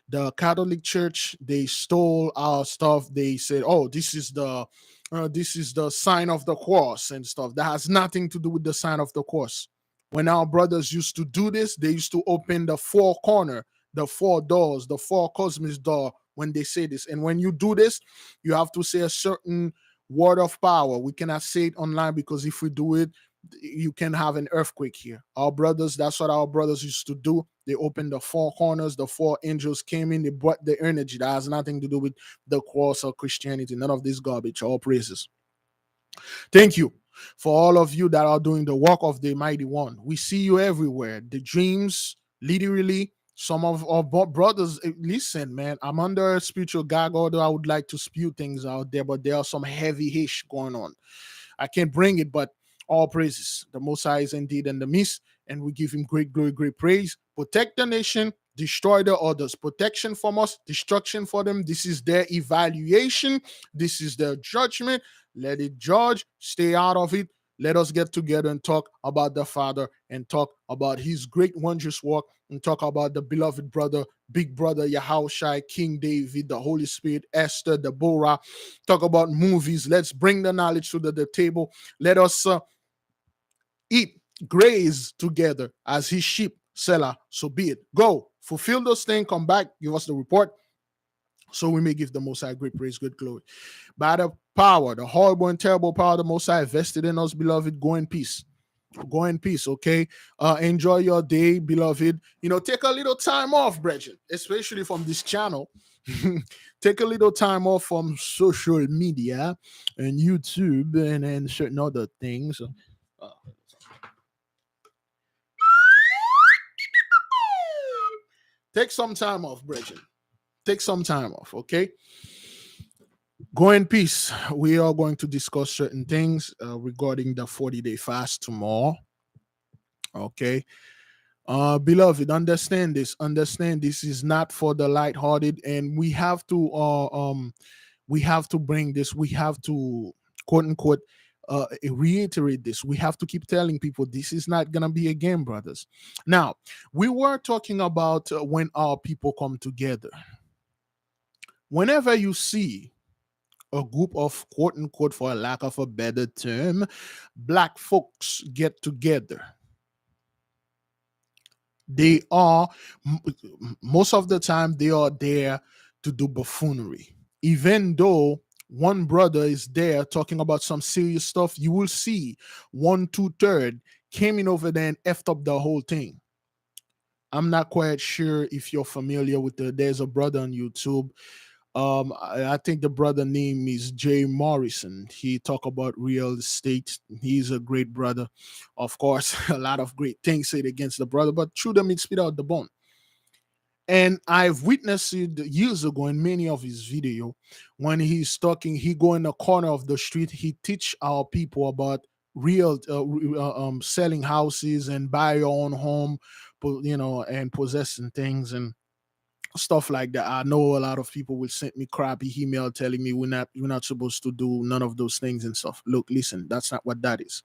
the Catholic Church, they stole our stuff. They said, "Oh, this is the sign of the cross and stuff." That has nothing to do with the sign of the cross. When our brothers used to do this, they used to open the four corner, the four doors, the four cosmos door when they say this. And when you do this, you have to say a certain word of power. We cannot say it online because if we do it, you can have an earthquake here. Our brothers, that's what our brothers used to do. They opened the four corners, the four angels came in, they brought the energy that has nothing to do with the cross or Christianity. None of this garbage. All praises. Thank you for all of you that are doing the work of the mighty one. We see you everywhere. The dreams, literally, some of our brothers, listen, man, I'm under a spiritual gag, although I would like to spew things out there, but there are some heavy hish going on. I can't bring it, but all praises. The Most High is indeed in the midst, and we give him great glory, great praise. Protect the nation, destroy the others. Protection from us, destruction for them. This is their evaluation. This is their judgment. Let it judge. Stay out of it. Let us get together and talk about the Father and talk about his great wondrous work and talk about the beloved brother, big brother Yahushai, King David, the Holy Spirit, Esther, Deborah. Talk about movies. Let's bring the knowledge to the table. Let us eat, graze together as his sheep. Selah, so be it. Go, fulfill those things, come back, give us the report, so we may give the Most High great praise, good glory. By the power, the horrible and terrible power of the Most High vested in us, beloved, go in peace. Go in peace, okay? Enjoy your day, beloved. Take a little time off, brethren, especially from this channel. Take a little time off from social media and YouTube and certain other things. Take some time off, brethren. Take some time off, okay? Go in peace. We are going to discuss certain things regarding the 40-day fast tomorrow. Okay. Beloved, understand this. Understand this is not for the lighthearted, and we have to bring this. We have to quote unquote reiterate this. We have to keep telling people this is not gonna be a game, brothers. Now, we were talking about when our people come together. Whenever you see a group of quote unquote, for a lack of a better term, black folks get together, they are most of the time they are there to do buffoonery. Even though one brother is there talking about some serious stuff, you will see 1/2 came in over there and effed up the whole thing. I'm not quite sure if you're familiar with there's a brother on YouTube. I think the brother name is Jay Morrison. He talk about real estate. He's a great brother. Of course, a lot of great things said against the brother, but true them it spit out the bone. And I've witnessed it years ago in many of his video. When he's talking, he go in the corner of the street. He teach our people about real selling houses and buy your own home, and possessing things and stuff like that. I know a lot of people will send me crappy email telling me we're not supposed to do none of those things and stuff. Look, listen, that's not what that is.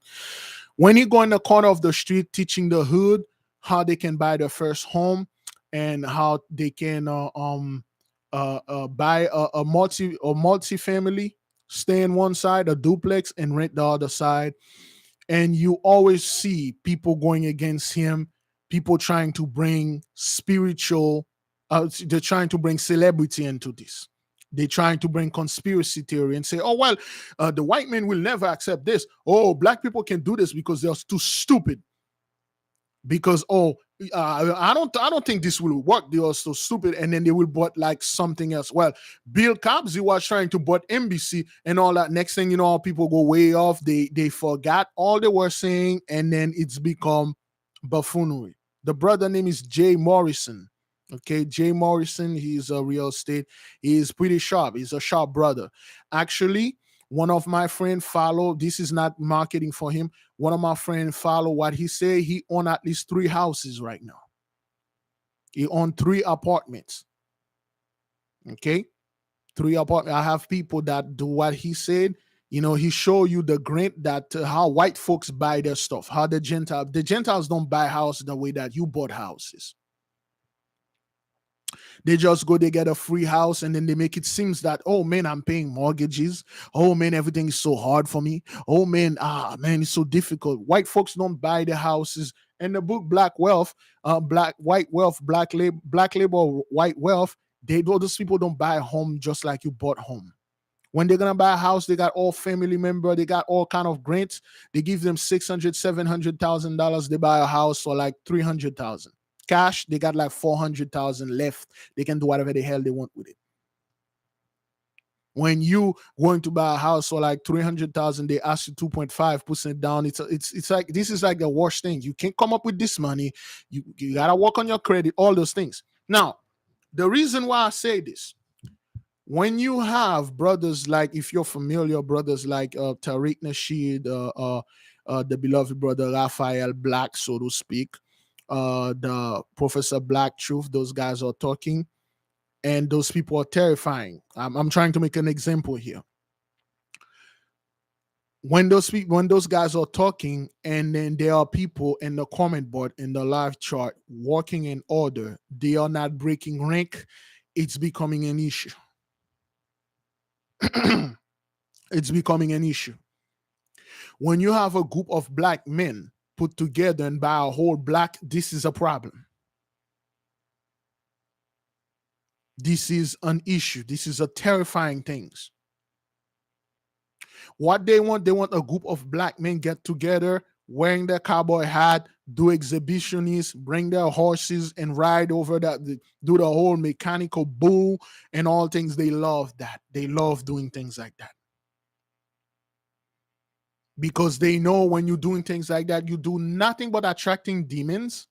When you go in the corner of the street teaching the hood how they can buy their first home and how they can buy a multi-family, stay in one side, a duplex, and rent the other side, and you always see people going against him, people trying to bring spiritual, they're trying to bring celebrity into this. They're trying to bring conspiracy theory and say, oh, well, the white man will never accept this. Oh, black people can do this because they're too stupid. Because, I don't think this will work. They are so stupid. And then they will bought like something else. Well, Bill Cosby was trying to bought NBC and all that. Next thing you know, people go way off. They forgot all they were saying, and then it's become buffoonery. The brother name is Jay Morrison. Okay, Jay Morrison, he's a real estate. He's pretty sharp. He's a sharp brother. Actually, one of my friends follow. This is not marketing for him. One of my friends follow what he say. He own at least 3 houses right now. He own 3 apartments. Okay, 3 apartments. I have people that do what he said. He show you the grant that how white folks buy their stuff, how the Gentiles don't buy house the way that you bought houses. They just go, they get a free house, and then they make it seems that, oh man, I'm paying mortgages. Oh man, everything is so hard for me. Oh man, man, it's so difficult. White folks don't buy the houses. And the book Black Wealth, White Wealth, Black Label, White Wealth, those people don't buy a home just like you bought home. When they're gonna buy a house, they got all family member, they got all kind of grants. They give them 600, $700,000. They buy a house for like 300,000. Cash, they got like 400,000 left. They can do whatever the hell they want with it. When you going to buy a house for like 300,000, they ask you 2.5% down. It's like, this is like the worst thing. You can't come up with this money. You gotta work on your credit, all those things. Now, the reason why I say this, when you have brothers like, if you're familiar, brothers like Tariq Nasheed, the beloved brother Raphael Black, so to speak, the Professor Black Truth, those guys are talking, and those people are terrifying. I'm trying to make an example here. When those guys are talking, and then there are people in the comment board, in the live chart, working in order, they are not breaking rank. It's becoming an issue. It's becoming an issue. When you have a group of black men put together and buy a whole black, this is a problem. This is an issue. This is a terrifying thing. What they want a group of black men get together, wearing their cowboy hat, do exhibitionists, bring their horses and ride over that, do the whole mechanical bull and all things. They love that. They love doing things like that. Because they know when you're doing things like that, you do nothing but attracting demons.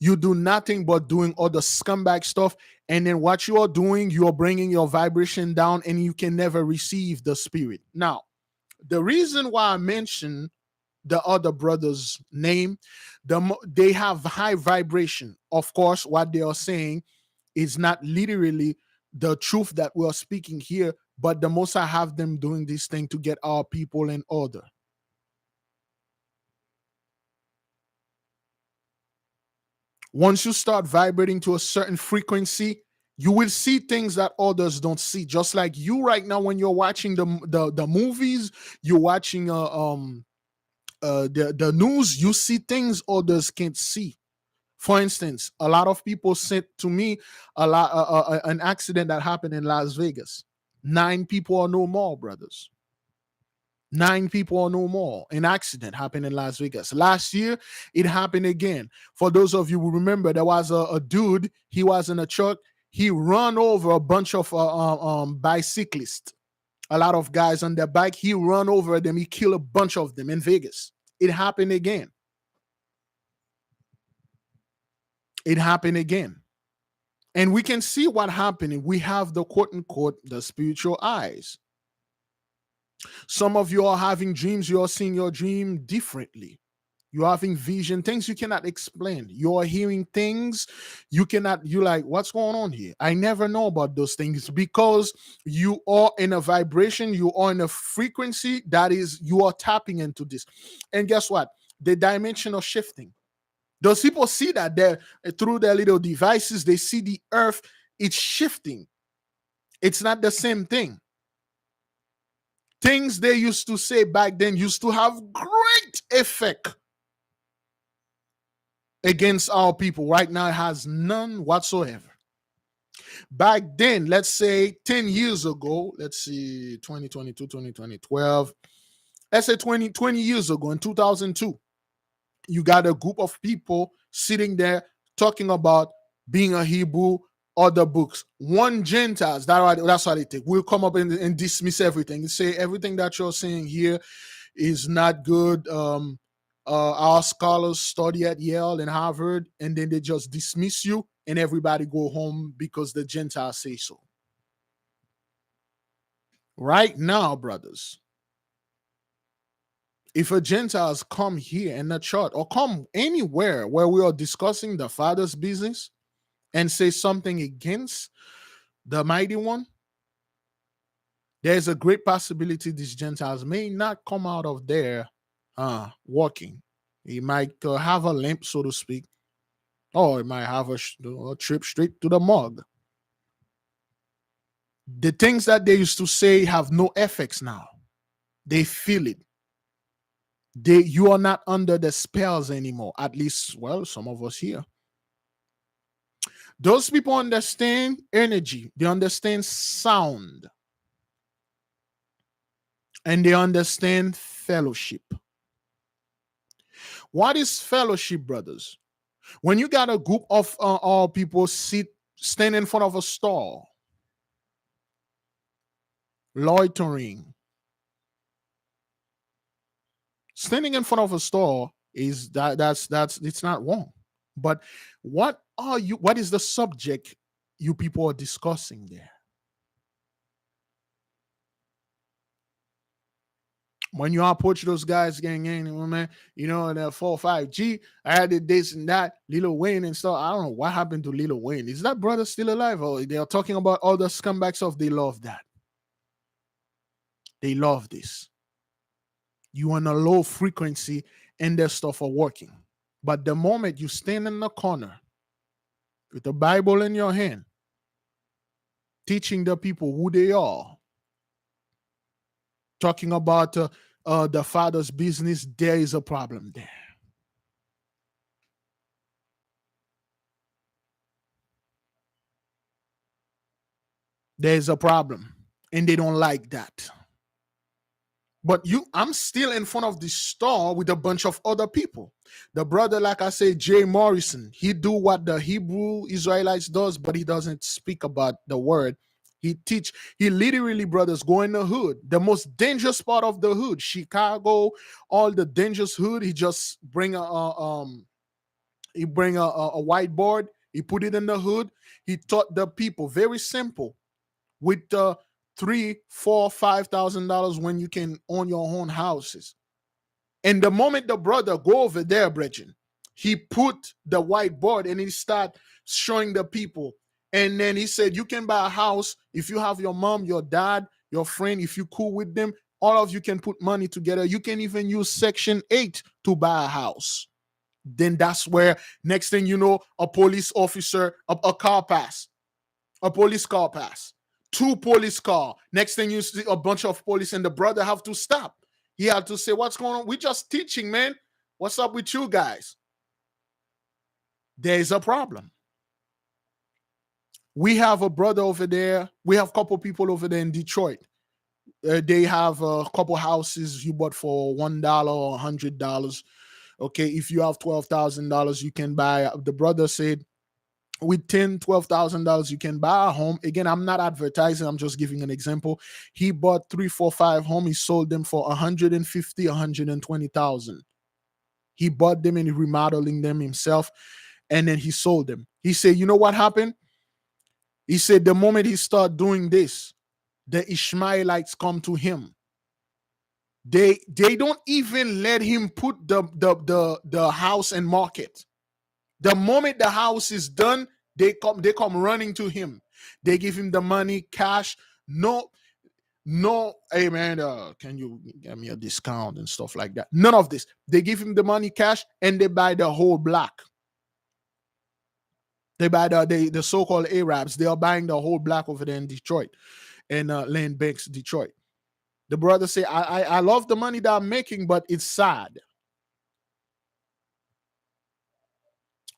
You do nothing but doing all the scumbag stuff. And then what you are doing, you are bringing your vibration down, and you can never receive the spirit. Now, the reason why I mentioned the other brother's name, they have high vibration. Of course, what they are saying is not literally the truth that we are speaking here, but the most I have them doing this thing to get our people in order. Once you start vibrating to a certain frequency, you will see things that others don't see. Just like you right now, when you're watching the movies, you're watching the news, you see things others can't see. For instance, a lot of people sent to me an accident that happened in Las Vegas. 9 people or no more, brothers. 9 people or no more. An accident happened in Las Vegas. Last year, it happened again. For those of you who remember, there was a dude, he was in a truck. He ran over a bunch of bicyclists. A lot of guys on their bike. He ran over them. He killed a bunch of them in Vegas. It happened again. It happened again. And we can see what happened. We have the quote unquote, the spiritual eyes. Some of you are having dreams. You are seeing your dream differently. You're having vision, things you cannot explain. You're hearing things you're like, what's going on here? I never know about those things, because you are in a vibration, you are in a frequency that is, you are tapping into this. And guess what? The dimension of shifting. Those people see that they're through their little devices, they see the earth, it's shifting. It's not the same thing. Things they used to say back then used to have great effect against our people. Right now, it has none whatsoever. Back then, let's say 10 years ago, let's see, 2022, 2012, let's say 20 years ago, in 2002, you got a group of people sitting there talking about being a Hebrew, other books. One Gentiles, that's what they take. We'll come up and dismiss everything and say everything that you're saying here is not good. Our scholars study at Yale and Harvard, and then they just dismiss you and everybody go home because the Gentiles say so. Right now, brothers, if a Gentiles come here in the church or come anywhere where we are discussing the Father's business and say something against the Mighty One, There's a great possibility these Gentiles may not come out of there walking. He might have a limp, so to speak, or he might have a trip straight to the morgue. The things that they used to say have no effects now. They feel it. You are not under the spells anymore. At least, well, some of us here. Those people understand energy. They understand sound. And they understand fellowship. What is fellowship, brothers? When you got a group of all people stand in front of a store, loitering, standing in front of a store is that's it's not wrong. But what is the subject you people are discussing there? When you approach those guys, gang, man, you know, the 4-5G, I had this and that, Lil Wayne and stuff. I don't know what happened to Lil Wayne. Is that brother still alive? Or they are talking about all the scumbags of they love that. They love this. You on a low frequency and their stuff are working. But the moment you stand in the corner with the Bible in your hand, teaching the people who they are, talking about the Father's business, there is a problem there. There's a problem, and they don't like that. But I'm still in front of the store with a bunch of other people. The brother, like I say, Jay Morrison, he do what the Hebrew Israelites does, but he doesn't speak about the word. He literally, brothers, go in the hood, the most dangerous part of the hood, Chicago, all the dangerous hood. He just bring a whiteboard, he put it in the hood. He taught the people, very simple, with the $3,000, $4,000, $5,000 when you can own your own houses. And the moment the brother go over there, Brethren, he put the whiteboard and he start showing the people. And then he said, you can buy a house if you have your mom, your dad, your friend, if you cool with them, all of you can put money together. You can even use Section 8 to buy a house. Then that's where, next thing you know, a police officer, a car pass, a police car pass, 2 police car. Next thing you see, a bunch of police, and the brother have to stop. He had to say, what's going on? We're just teaching, man. What's up with you guys? There's a problem. We have a brother over there. We have a couple people over there in Detroit. They have a couple houses you bought for $1 or $100. Okay, if you have $12,000, you can buy. The brother said, with $10,000, $12,000, you can buy a home. Again, I'm not advertising. I'm just giving an example. He bought 3, 4, 5 homes. He sold them for $150,000, $120,000. He bought them and remodeling them himself, and then he sold them. He said, you know what happened? He said the moment he started doing this, the Ishmaelites come to him. They don't even let him put the house in market. The moment the house is done, they come running to him. They give him the money, cash. No, hey man, can you get me a discount and stuff like that? None of this. They give him the money, cash, and they buy the whole block. They buy the so-called Arabs. They are buying the whole block over there in Detroit, and Land Banks, Detroit. The brother say, I love the money that I'm making, but it's sad.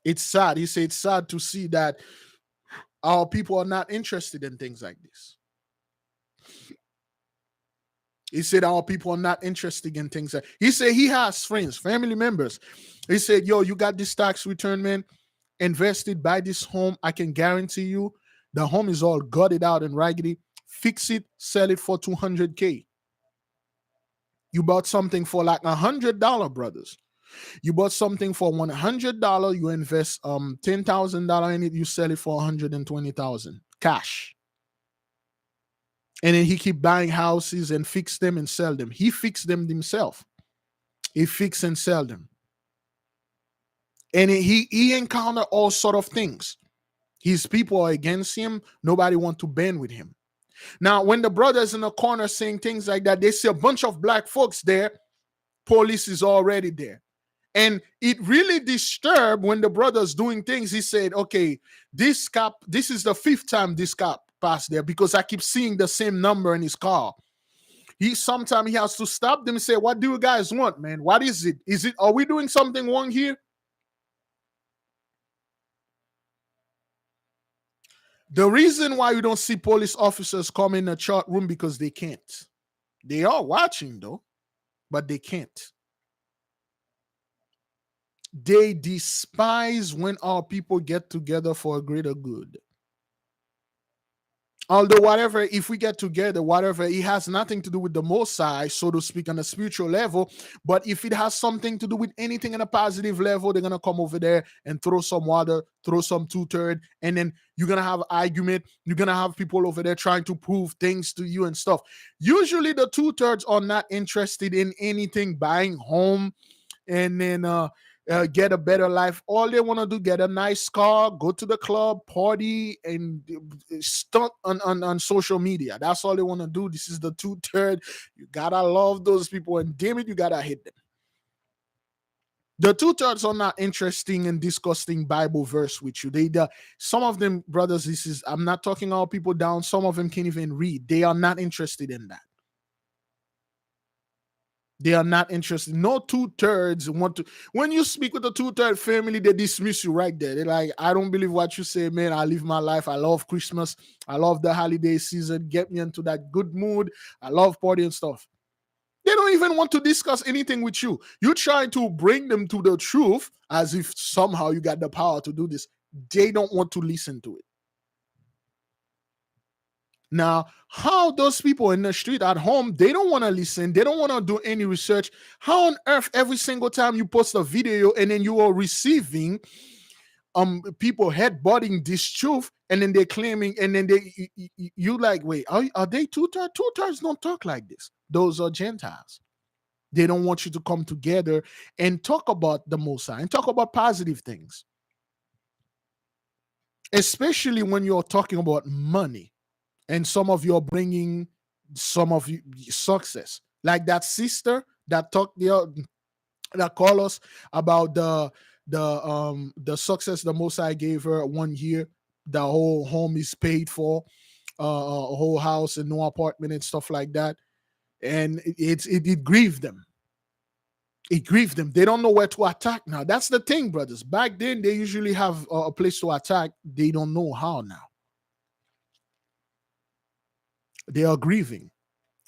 It's sad. He said it's sad to see that our people are not interested in things like this. He said our people are not interested in things like. He said he has friends, family members. He said, yo, you got this tax return, man. Invested, buy this home. I can guarantee you the home is all gutted out and raggedy. Fix it, sell it for $200K. You bought something for like $100, brothers. You bought something for $100. You invest $10,000 in it. You sell it for $120,000 cash. And then he keep buying houses and fix them and sell them. He fixed them himself. He fix and sell them. And he encountered all sort of things. His people are against him. Nobody want to band with him. Now, when the brothers in the corner saying things like that, they see a bunch of black folks there, police is already there. And it really disturbed when the brothers doing things. He said, okay, this cop, this is the fifth time this cop passed there because I keep seeing the same number in his car. Sometimes he has to stop them and say, what do you guys want, man? What is it? Are we doing something wrong here? The reason why you don't see police officers come in the chart room because they can't. They are watching though, but they can't. They despise when our people get together for a greater good. Although whatever, if we get together, whatever, it has nothing to do with the Most High, so to speak, on a spiritual level. But if it has something to do with anything on a positive level, they're gonna come over there and throw some water, throw some 2/3, and then you're gonna have argument. You're gonna have people over there trying to prove things to you and stuff. Usually, the 2/3 are not interested in anything, buying home, and then get a better life. All they want to do, get a nice car, go to the club, party, and stunt on social media. That's all they want to do. This is the 2/3. You gotta love those people, and damn it, you gotta hate them. The 2/3 are not interesting in discussing Bible verse with you. Some of them, brothers, I'm not talking all people down. Some of them can't even read. They are not interested in that. They are not interested. No 2/3 want to. When you speak with the 2/3 family, they dismiss you right there. They're like, I don't believe what you say, man. I live my life. I love Christmas. I love the holiday season. Get me into that good mood. I love party and stuff. They don't even want to discuss anything with you. You try to bring them to the truth as if somehow you got the power to do this. They don't want to listen to it. Now, how those people in the street at home, they don't want to listen. They don't want to do any research. How on earth every single time you post a video and then you are receiving people headbutting this truth and then they're claiming and then you like, wait, are they 2/3? 2/3 don't talk like this. Those are Gentiles. They don't want you to come together and talk about the Most High and talk about positive things. Especially when you're talking about money. And some of you are bringing some of you success, like that sister that talked that called us about the success the Most High gave her 1 year. The whole home is paid for, a whole house and no apartment and stuff like that. And it grieved them. It grieved them. They don't know where to attack now. That's the thing, brothers. Back then, they usually have a place to attack. They don't know how now. They are grieving.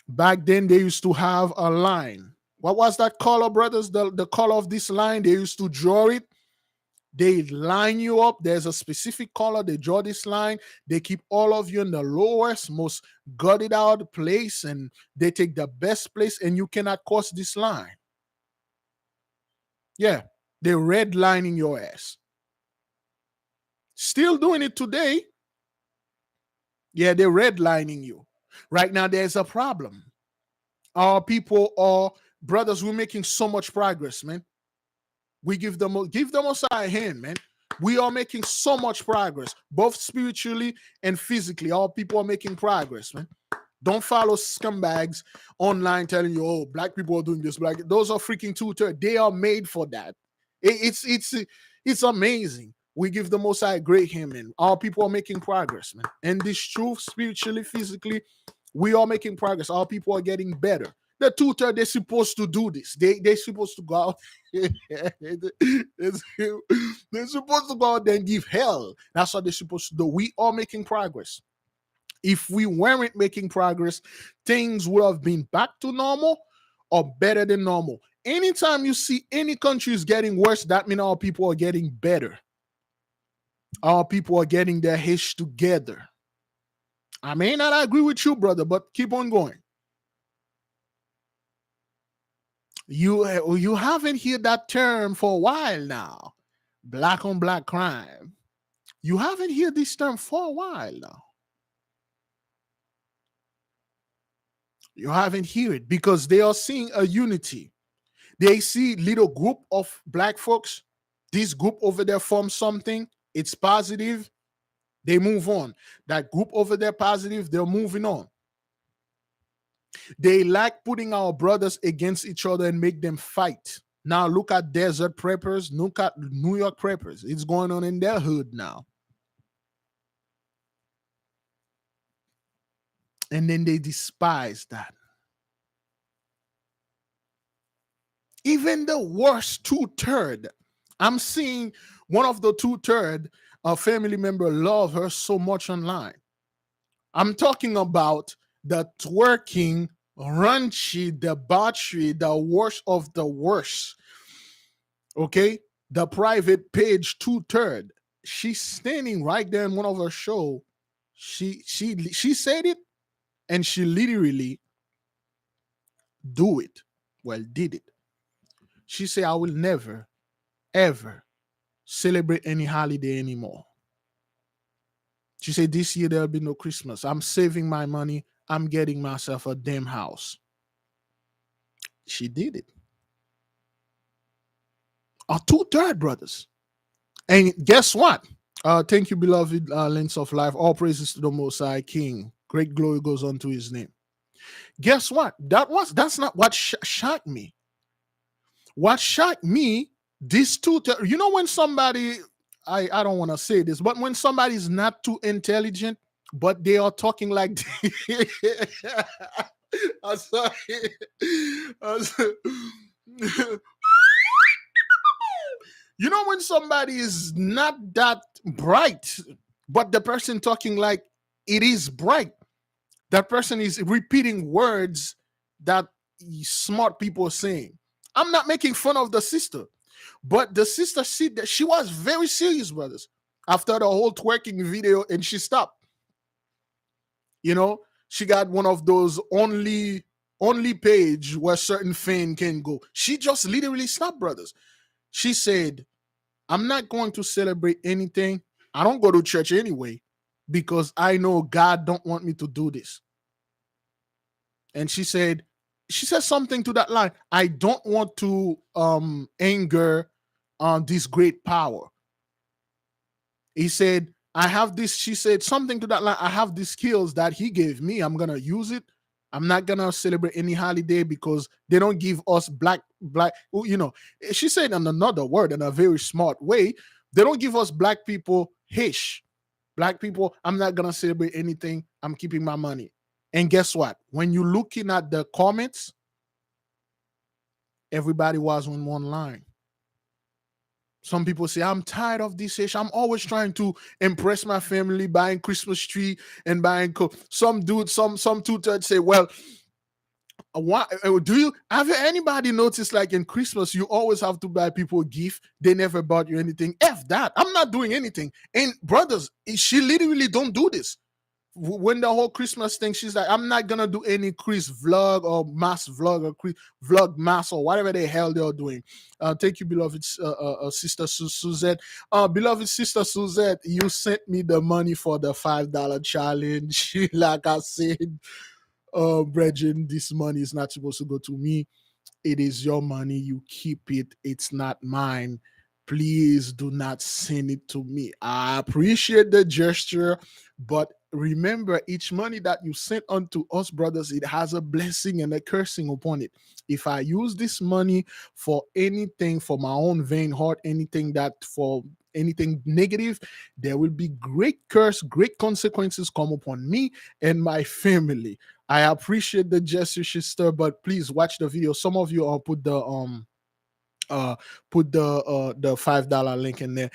Back then, they used to have a line. What was that color, brothers? The color of this line, they used to draw it. They line you up. There's a specific color. They draw this line. They keep all of you in the lowest, most gutted out place, and they take the best place, and you cannot cross this line. Yeah, they're redlining your ass. Still doing it today. Yeah, they're redlining you. Right now, there's a problem. Our people are brothers. We're making so much progress, man. We give them a hand, man. We are making so much progress, both spiritually and physically. Our people are making progress, man. Don't follow scumbags online telling you, oh, black people are doing this. Black, those are freaking 2/3. They are made for that. It's amazing. We give the Most High a great hand, man. Our people are making progress, man. And this truth, spiritually, physically, we are making progress. Our people are getting better. The 2/3, they're supposed to do this. They're supposed to go out. They're supposed to go out there and give hell. That's what they're supposed to do. We are making progress. If we weren't making progress, things would have been back to normal or better than normal. Anytime you see any country is getting worse, that means our people are getting better. Our people are getting their hish together. I may not agree with you, brother, but keep on going. You haven't heard that term for a while now. Black on black crime. You haven't heard this term for a while now. You haven't heard it because they are seeing a unity. They see little group of black folks. This group over there forms something. It's positive. They move on. That group over there, positive, they're moving on. They like putting our brothers against each other and make them fight. Now look at desert preppers, look at New York preppers. It's going on in their hood now. And then they despise that. Even the worst 2/3. I'm seeing one of the 2/3, a family member love her so much online. I'm talking about the twerking, raunchy, debauchery, the worst of the worst. Okay, the private page 2/3. She's standing right there in one of her show. She said it, and she literally do it. Well, did it. She said, "I will never, ever celebrate any holiday anymore." She said, "This year there'll be no Christmas. I'm saving my money. I'm getting myself a damn house." She did it. A 2/3, brothers. And guess what? Thank you, beloved lengths of life. All praises to the Most High King. Great glory goes unto his name. Guess what? That's not what shocked me. What shocked me, these two, you know, when somebody, I don't want to say this, but when somebody's not too intelligent, but they are talking like I'm sorry. You know, when somebody is not that bright, but the person talking like it is bright, that person is repeating words that smart people are saying. I'm not making fun of the sister, but the sister said that she was very serious, brothers, after the whole twerking video, and she stopped. You know, she got one of those only page where certain fan can go. She just literally stopped, brothers. She said, "I'm not going to celebrate anything. I don't go to church anyway because I know God don't want me to do this." And she said something to that line, "I don't want to anger this great power." He said, "I have this," she said something to that line, "I have these skills that he gave me. I'm gonna use it. I'm not gonna celebrate any holiday because they don't give us black, you know." She said in another word, in a very smart way, "They don't give us black people hish. Black people, I'm not gonna celebrate anything. I'm keeping my money." And guess what? When you're looking at the comments, everybody was on one line. Some people say, "I'm tired of this issue. I'm always trying to impress my family, buying Christmas tree and buying some dude, some 2/3 say, "Well, why do you have anybody noticed like in Christmas you always have to buy people a gift? They never bought you anything." F that. I'm not doing anything. And brothers, she literally don't do this. When the whole Christmas thing, she's like, "I'm not gonna do any Chris vlog or mass vlog or Chris vlog mass or whatever the hell they're doing." Thank you, beloved sister Suzette. Beloved sister Suzette, you sent me the money for the $5 challenge. Like I said, Brethren, this money is not supposed to go to me. It is your money. You keep it. It's not mine. Please do not send it to me. I appreciate the gesture, but remember, each money that you sent unto us, brothers, it has a blessing and a cursing upon it. If I use this money for anything, for my own vain heart, anything that for anything negative, there will be great curse, great consequences come upon me and my family. I appreciate the gesture, sister, but please watch the video. Some of you put the $5 link in there.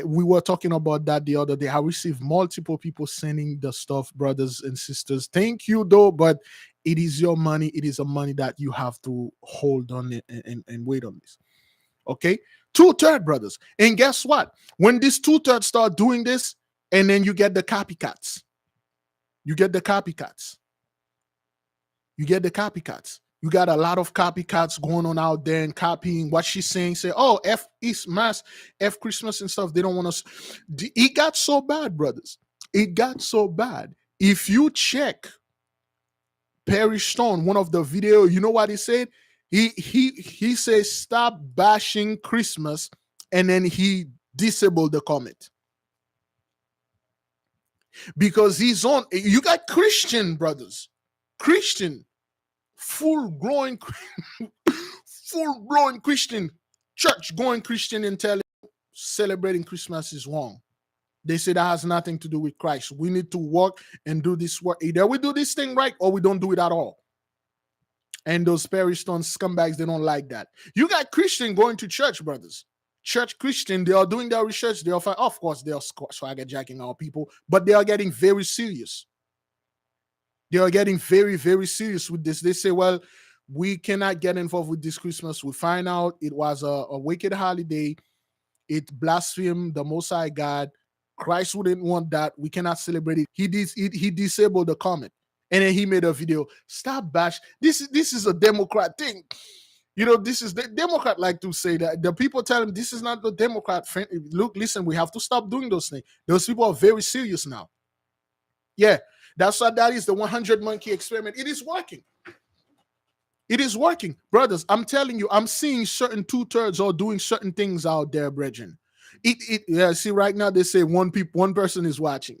We were talking about that the other day. I received multiple people sending the stuff, brothers and sisters. Thank you though, but it is your money. It is a money that you have to hold on it and wait on this. Okay, 2/3, brothers. And guess what? When these 2/3 start doing this, and then you get the copycats. You get the copycats. You get the copycats. You got a lot of copycats going on out there and copying what she's saying. Say, "Oh, F East Mass, F Christmas and stuff." They don't want us. It got so bad, brothers. It got so bad. If you check Perry Stone, one of the video, you know what he said? He says, "Stop bashing Christmas," and then he disabled the comment. because he's on. You got Christian brothers, Christian, full-blown Christian, church-going Christian, and telling celebrating Christmas is wrong. They say that has nothing to do with Christ. We need to work and do this work. Either we do this thing right or we don't do it at all. And those Peristone scumbags, they don't like that. You got Christian going to church, brothers. Church Christian, they are doing their research. They are fine. Of course, they are swagger jacking our people, but they are getting very serious. They are getting very, very serious with this. They say, well, we cannot get involved with this Christmas. We find out it was a wicked holiday. It blasphemed the Most High God. Christ wouldn't want that. We cannot celebrate it. He disabled the comment. And then he made a video. Stop bash. This is a Democrat thing. You know, this is the Democrat like to say that. The people tell him this is not the Democrat. Look, listen, we have to stop doing those things. Those people are very serious now. Yeah, that's what that is, the 100 monkey experiment. It is working. It is working. Brothers, I'm telling you, I'm seeing certain 2/3 are doing certain things out there, brethren. See, right now they say one person is watching.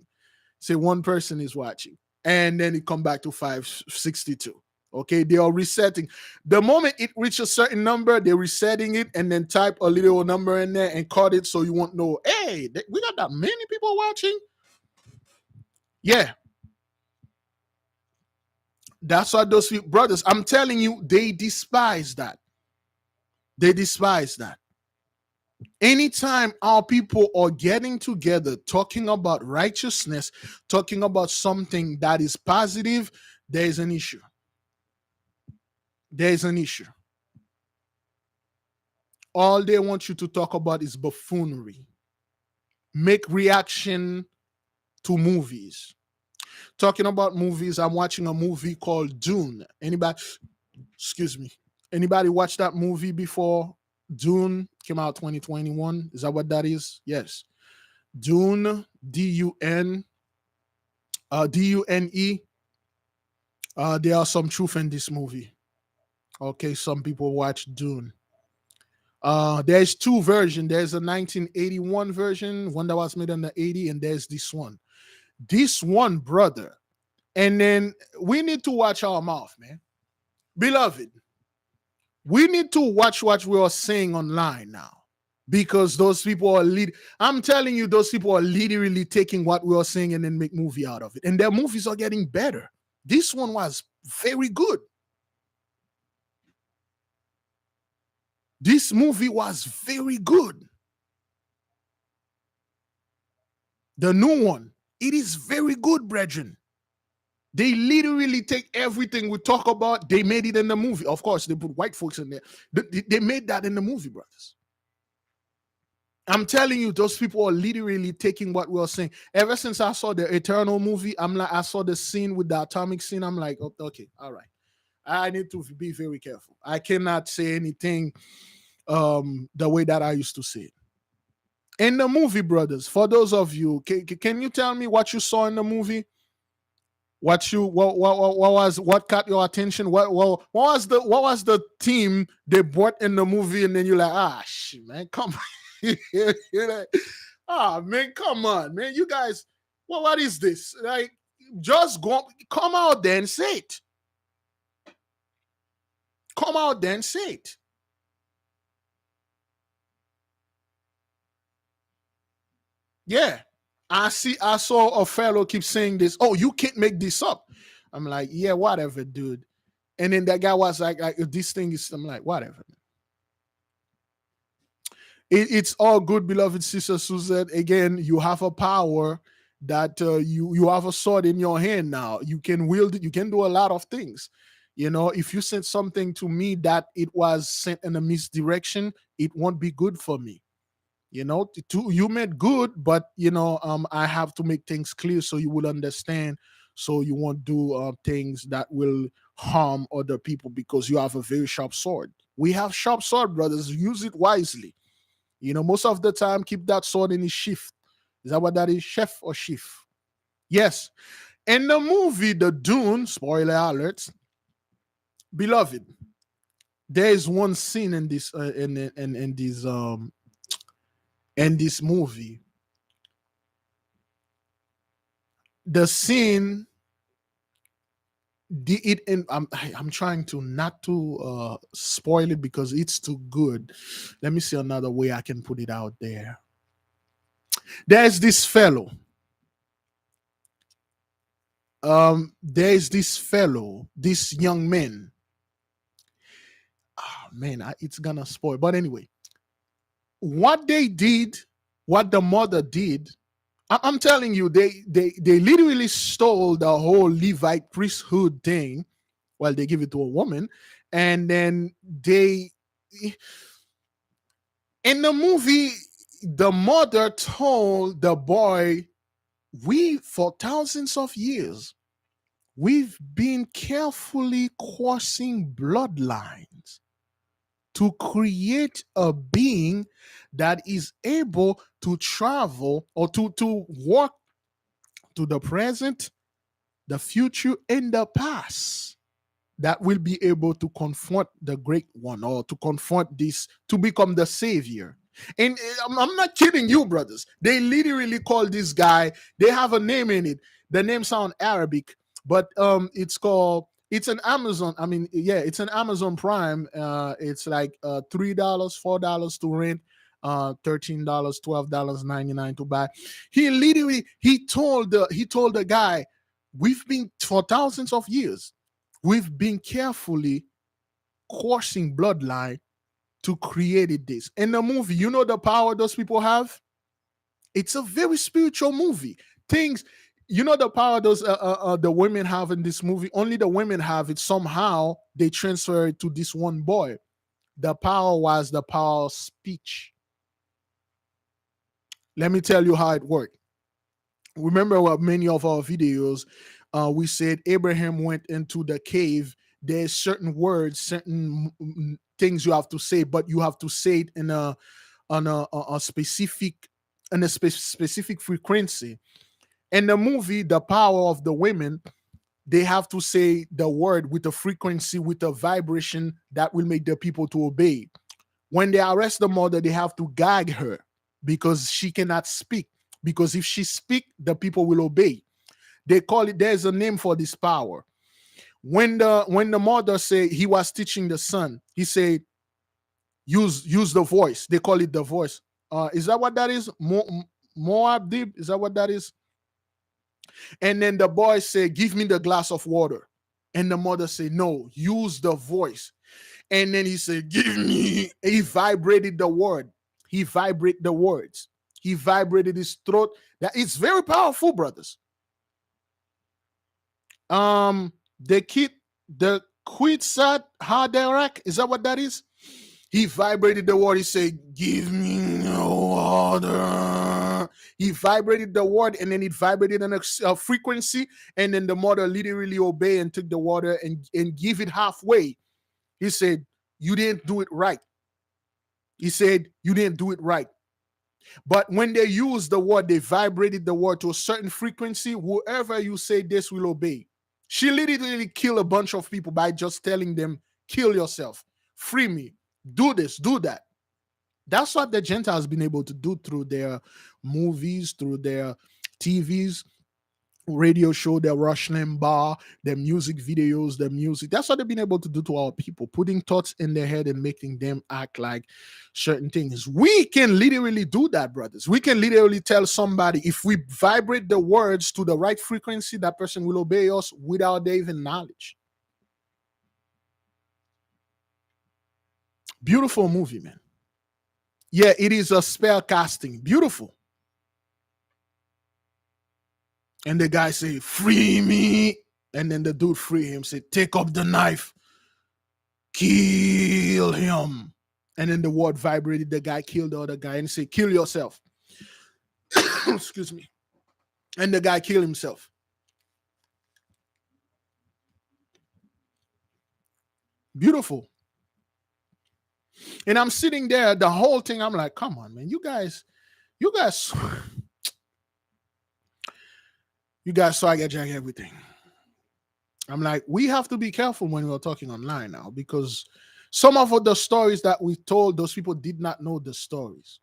Say one person is watching. And then it come back to 562. Okay, they are resetting. The moment it reaches a certain number, they're resetting it and then type a little number in there and cut it so you won't know, hey, we got that many people watching. Yeah. That's what those people, brothers, I'm telling you, they despise that. They despise that. Anytime our people are getting together, talking about righteousness, talking about something that is positive, there is an issue. There is an issue. All they want you to talk about is buffoonery. Make reaction to movies. Talking about movies, I'm watching a movie called Dune. Anybody watch that movie before? Dune came out 2021. Is that what that is? Yes. Dune, D-U-N, D-U-N-E. There are some truth in this movie. Okay, some people watch Dune. There's two versions. There's a 1981 version, one that was made in the 80s, and there's this one. This one, brother. And then we need to watch our mouth, man. Beloved, we need to watch what we are saying online now. Because those people are I'm telling you, those people are literally taking what we are saying and then make movie out of it. And their movies are getting better. This one was very good. This movie was very good. The new one, it is very good, brethren. They literally take everything we talk about, they made it in the movie. Of course, they put white folks in there. They made that in the movie, brothers. I'm telling you, those people are literally taking what we're saying. Ever since I saw the Eternal movie, I saw the scene with the atomic scene. I'm like, oh, okay, all right. I need to be very careful. I cannot say anything the way that I used to say it. In the movie, brothers, for those of you, can you tell me what you saw in the movie? What caught your attention? What was the theme they brought in the movie, and then you're like, shit, man, come on. You're like, man, come on, man. You guys, what is this? Like, just come out there and say it. Come out there and say it. Yeah. I saw a fellow keep saying this. Oh, you can't make this up. I'm like, yeah, whatever, dude. And then that guy was like this thing is, I'm like, whatever. It's all good, beloved sister Suzette. Again, you have a power that you have a sword in your hand now. You can wield it. You can do a lot of things. You know, if you sent something to me that it was sent in a misdirection, it won't be good for me. You know, you meant good, but you know, I have to make things clear so you will understand, so you won't do things that will harm other people because you have a very sharp sword. We have sharp sword, brothers. Use it wisely. You know, most of the time, keep that sword in his sheath. Is that what that is? Chef or sheath? Yes. In the movie, The Dune, spoiler alert, beloved, there is one scene in this in this movie. the scene, and I'm trying to not to spoil it because it's too good. Let me see another way I can put it out there. There's this fellow. There's this fellow, this young man. Oh man, it's gonna spoil. But anyway, what they did, what the mother did, I'm telling you, they literally stole the whole Levite priesthood thing. Well, they give it to a woman, and then they, in the movie, the mother told the boy, "We for thousands of years we've been carefully crossing bloodlines to create a being that is able to travel or to walk to the present, the future, and the past, that will be able to confront the great one or to confront this, to become the savior." And I'm not kidding you, brothers. They literally call this guy, they have a name in it. The name sound Arabic, but it's called, it's an Amazon. I mean, yeah, it's an Amazon Prime. It's like $3, $4 to rent, $13, $12.99 to buy. He literally he told the guy, "We've been for thousands of years, we've been carefully crossing bloodline to create this." In the movie, you know the power those people have? It's a very spiritual movie. Things, you know the power those the women have in this movie, only the women have it. Somehow they transfer it to this one boy. The power was the power of speech. Let me tell you how it worked. Remember what many of our videos, we said Abraham went into the cave. There's certain words, certain things you have to say, but you have to say it in a specific, in a specific frequency. In the movie, the power of the women, they have to say the word with a frequency, with a vibration that will make the people to obey. When they arrest the mother, they have to gag her because she cannot speak. Because if she speak, the people will obey. They call it. There's a name for this power. When the mother say he was teaching the son, he said, use the voice. They call it the voice. Is that what that is? Moab Dib? Is that what that is? And then the boy said, "Give me the glass of water." And the mother said, "No, use the voice." And then he said, "Give me." He vibrated the word. He vibrated the words. He vibrated his throat. That it's very powerful, brothers. The kid, the Quetzat Haderach, is that what that is? He vibrated the word. He said, "Give me no water." He vibrated the word, and then it vibrated on a frequency, and then the mother literally obeyed and took the water and give it halfway. He said, "You didn't do it right." He said, "You didn't do it right." But when they used the word, they vibrated the word to a certain frequency. Whoever you say this will obey. She literally killed a bunch of people by just telling them, "Kill yourself, free me, do this, do that." That's what the Gentiles been able to do through their movies, through their TVs, radio show, their Rush Limbaugh, their music videos, their music. That's what they've been able to do to our people, putting thoughts in their head and making them act like certain things. We can literally do that, brothers. We can literally tell somebody, if we vibrate the words to the right frequency, that person will obey us without their even knowledge. Beautiful movie, man. Yeah, it is a spell casting. Beautiful. And the guy say, "Free me." And then the dude free him, say, "Take up the knife, kill him." And then the word vibrated. The guy killed the other guy and say, "Kill yourself." Excuse me. And the guy killed himself. Beautiful. And I'm sitting there, the whole thing, I'm like, come on, man. You guys, you guys swagger jack everything. I'm like, we have to be careful when we're talking online now, because some of the stories that we told, those people did not know the stories.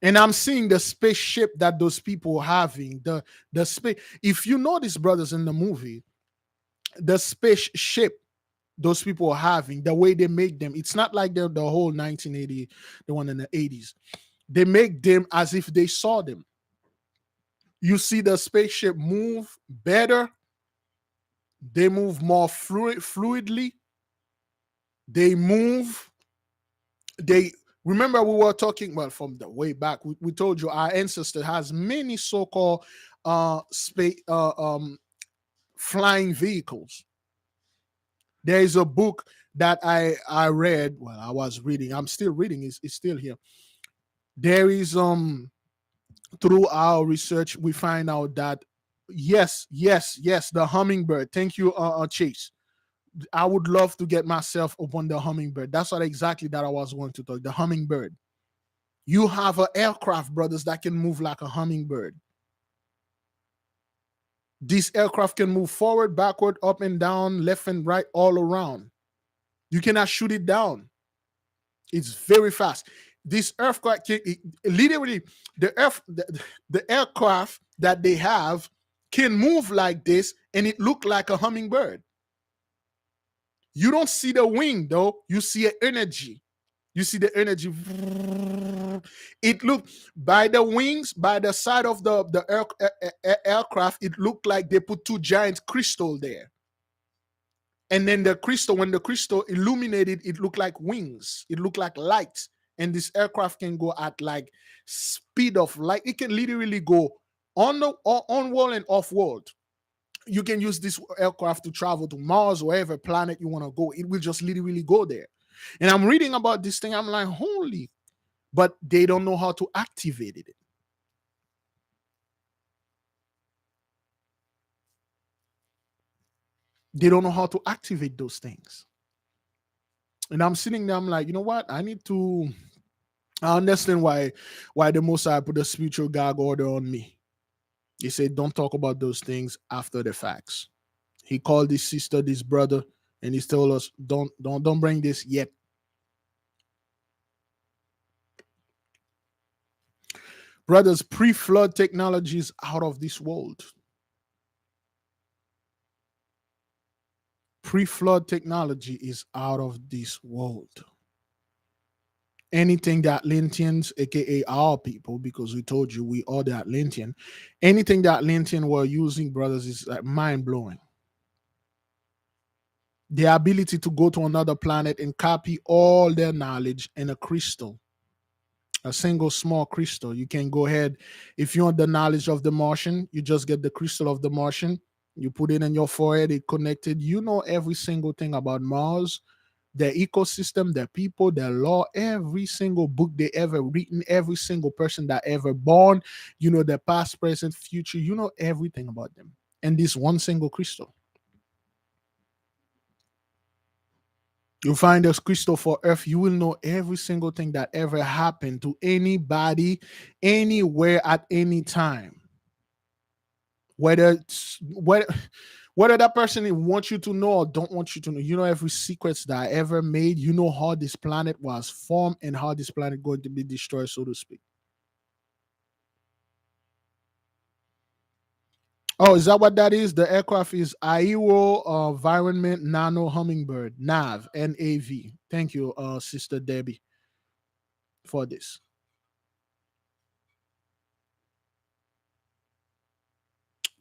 And I'm seeing the spaceship that those people are having. The space. If you notice, brothers, in the movie, the spaceship those people are having, the way they make them, it's not like the whole 1980, the one in the 80s. They make them as if they saw them. You see the spaceship move better. They move more fluidly. They move. They remember we were talking, well, from the way back. We told you our ancestor has many so-called space flying vehicles. There is a book that I read. Well, I was reading. I'm still reading. It's still here. There is through our research we find out that yes, the hummingbird. Thank you, Chase. I would love to get myself upon the hummingbird. That's what exactly that I was going to talk. The hummingbird. You have an aircraft, brothers, that can move like a hummingbird. This aircraft can move forward, backward, up and down, left and right, all around. You cannot shoot it down. It's very fast. This aircraft, literally, the aircraft that they have can move like this, and it look like a hummingbird. You don't see the wing though. You see an energy. You see the energy. It looked by the wings, by the side of the aircraft. It looked like they put two giant crystal there. And then the crystal, when the crystal illuminated, it looked like wings. It looked like light. And this aircraft can go at like speed of light. It can literally go on world and off world. You can use this aircraft to travel to Mars, wherever planet you want to go. It will just literally go there. And I'm reading about this thing. I'm like, holy, but they don't know how to activate it. They don't know how to activate those things. And I'm sitting there, I'm like, you know what? I understand why the Most High put a spiritual gag order on me. He said, don't talk about those things after the facts. He called this sister, this brother, and he told us, don't bring this yet. Brothers, pre-flood technology is out of this world. Pre-flood technology is out of this world. Anything that Atlanteans, aka our people, because we told you we are the Atlantean, anything that Atlantean were using, brothers, is like mind-blowing. The ability to go to another planet and copy all their knowledge in a crystal, a single small crystal. You can go ahead, if you want the knowledge of the Martian, you just get the crystal of the Martian, you put it in your forehead, it connected. You know every single thing about Mars, their ecosystem, their people, their law, every single book they ever written, every single person that ever born, you know, their past, present, future, you know everything about them. And this one single crystal. You find this crystal for Earth, you will know every single thing that ever happened to anybody, anywhere, at any time. Whether that person wants you to know or don't want you to know, you know every secrets that I ever made. You know how this planet was formed and how this planet going to be destroyed, so to speak. Oh, is that what that is? The aircraft is Aero Environment Nano Hummingbird, NAV, NAV. Thank you, Sister Debbie, for this.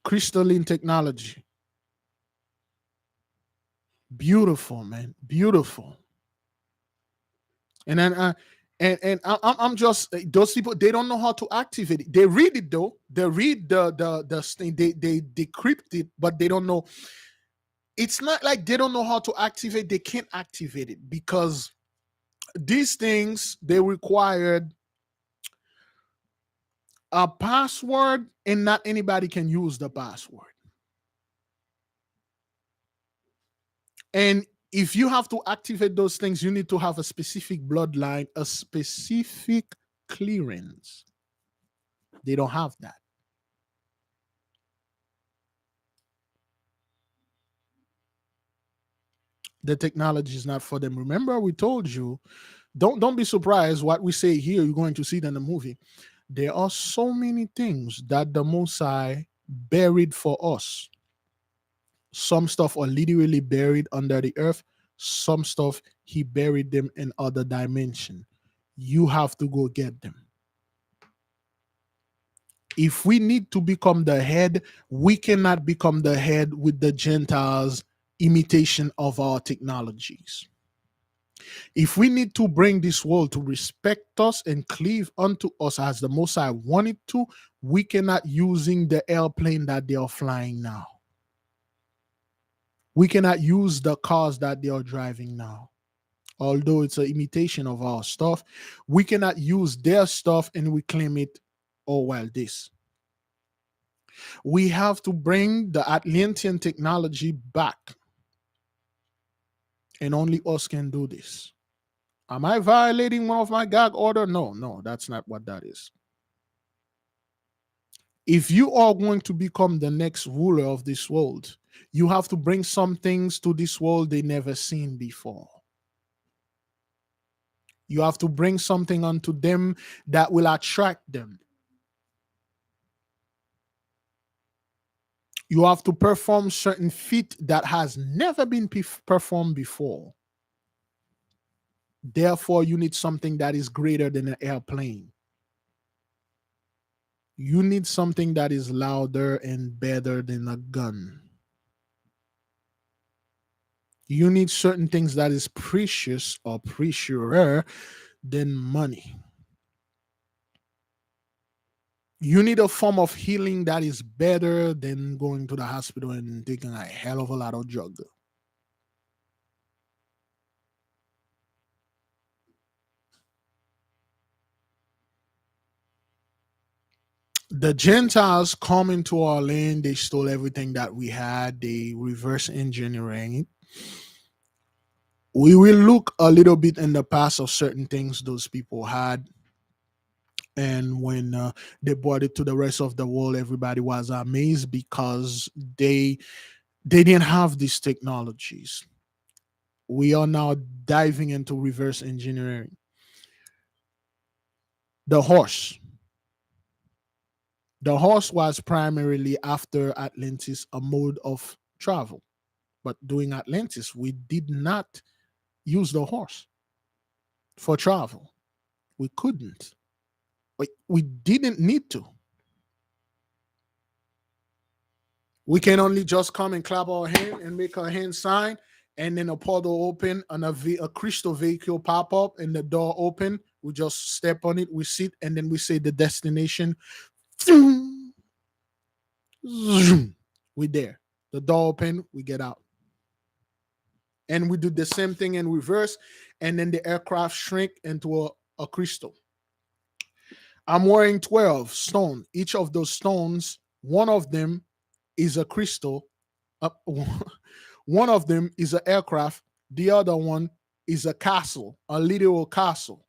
Crystalline technology. Beautiful, man. Beautiful. And then I'm just those people, they don't know how to activate it. They read it though. They read the thing, they decrypt it, but they don't know. It's not like they don't know how to activate, they can't activate it because these things they required a password, and not anybody can use the password. And if you have to activate those things, you need to have a specific bloodline, a specific clearance. They don't have that. The technology is not for them. Remember, we told you Don't be surprised what we say here. You're going to see it in the movie. There are so many things that the Most High buried for us. Some stuff are literally buried under the earth. Some stuff he buried them in other dimension. You have to go get them. If we need to become the head, we cannot become the head with the Gentiles' imitation of our technologies. If we need to bring this world to respect us and cleave unto us as the Most High wanted to, we cannot using the airplane that they are flying now. We cannot use the cars that they are driving now. Although it's an imitation of our stuff, we cannot use their stuff and we claim it, oh, well, this. We have to bring the Atlantean technology back, and only us can do this. Am I violating one of my gag order? No, no, that's not what that is. If you are going to become the next ruler of this world, you have to bring some things to this world they never seen before. You have to bring something unto them that will attract them. You have to perform certain feat that has never been performed before. Therefore, you need something that is greater than an airplane. You need something that is louder and better than a gun. You need certain things that is precious or preciouser than money. You need a form of healing that is better than going to the hospital and taking a hell of a lot of drugs. The Gentiles come into our land, they stole everything that we had, they reverse engineering it. We will look a little bit in the past of certain things those people had. And when they brought it to the rest of the world, everybody was amazed because they didn't have these technologies. We are now diving into reverse engineering. The horse. The horse was primarily after Atlantis a mode of travel. But during Atlantis, we did not use the horse for travel. We couldn't. We didn't need to. We can only just come and clap our hand and make our hand sign, and then a portal open and a crystal vehicle pop up and the door open. We just step on it, we sit, and then we say the destination. We're there. The door open, we get out. And we do the same thing in reverse, and then the aircraft shrink into a crystal. I'm wearing 12 stones. Each of those stones, one of them is a crystal. One of them is an aircraft. The other one is a castle, a literal castle.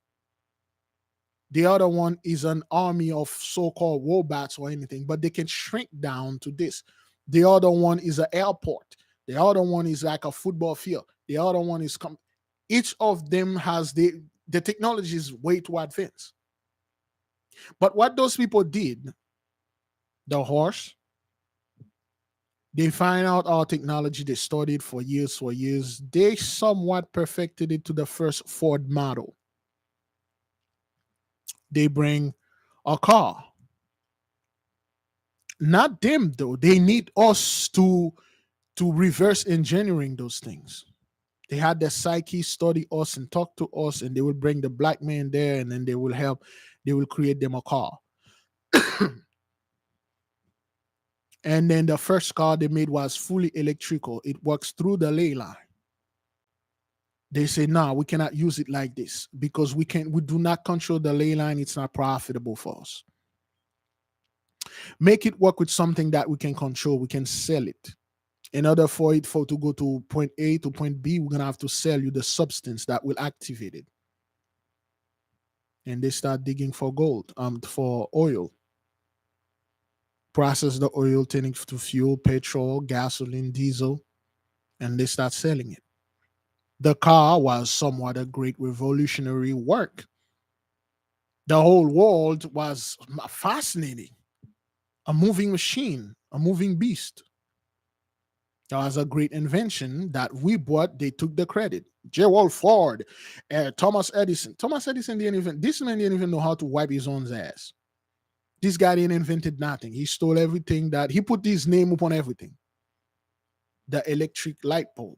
The other one is an army of so-called robots or anything, but they can shrink down to this. The other one is an airport. The other one is like a football field. The other one is each of them has the technology is way too advanced. But what those people did, the horse, they find out our technology, they studied for years. They somewhat perfected it to the first Ford model. They bring a car. Not them though. They need us to reverse engineering those things. They had the psyche study us and talk to us, and they will bring the black man there, and then they will help. They will create them a car. And then the first car they made was fully electrical. It works through the ley line. They say, no, we cannot use it like this because we do not control the ley line. It's not profitable for us. Make it work with something that we can control. We can sell it. In order for it to go to point A to point B, we're gonna have to sell you the substance that will activate it. And they start digging for gold, for oil. Process the oil, turn it to fuel, petrol, gasoline, diesel, and they start selling it. The car was somewhat a great revolutionary work. The whole world was fascinating. A moving machine, a moving beast. That was a great invention that we bought. They took the credit. Gerald Ford, Thomas Edison. Thomas Edison didn't even, this man didn't even know how to wipe his own ass. This guy didn't invented nothing. He stole everything that, he put his name upon everything. The electric light bulb.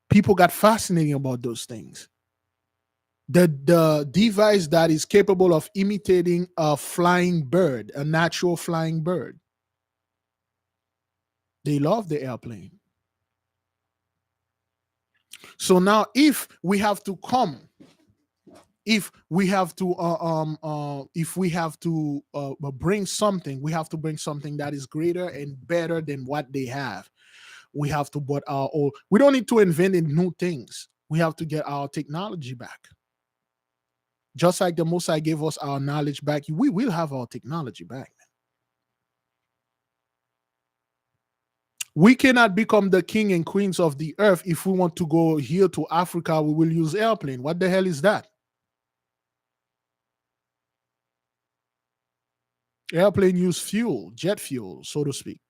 People got fascinating about those things. The device that is capable of imitating a flying bird, a natural flying bird. They love the airplane. So now, if we have to come, if we have to bring something, we have to bring something that is greater and better than what they have. We have to put our own. We don't need to invent new things. We have to get our technology back. Just like the Most High gave us our knowledge back, we will have our technology back. We cannot become the king and queens of the earth. If we want to go here to Africa, we will use airplane. What the hell is that? Airplane use fuel, jet fuel, so to speak.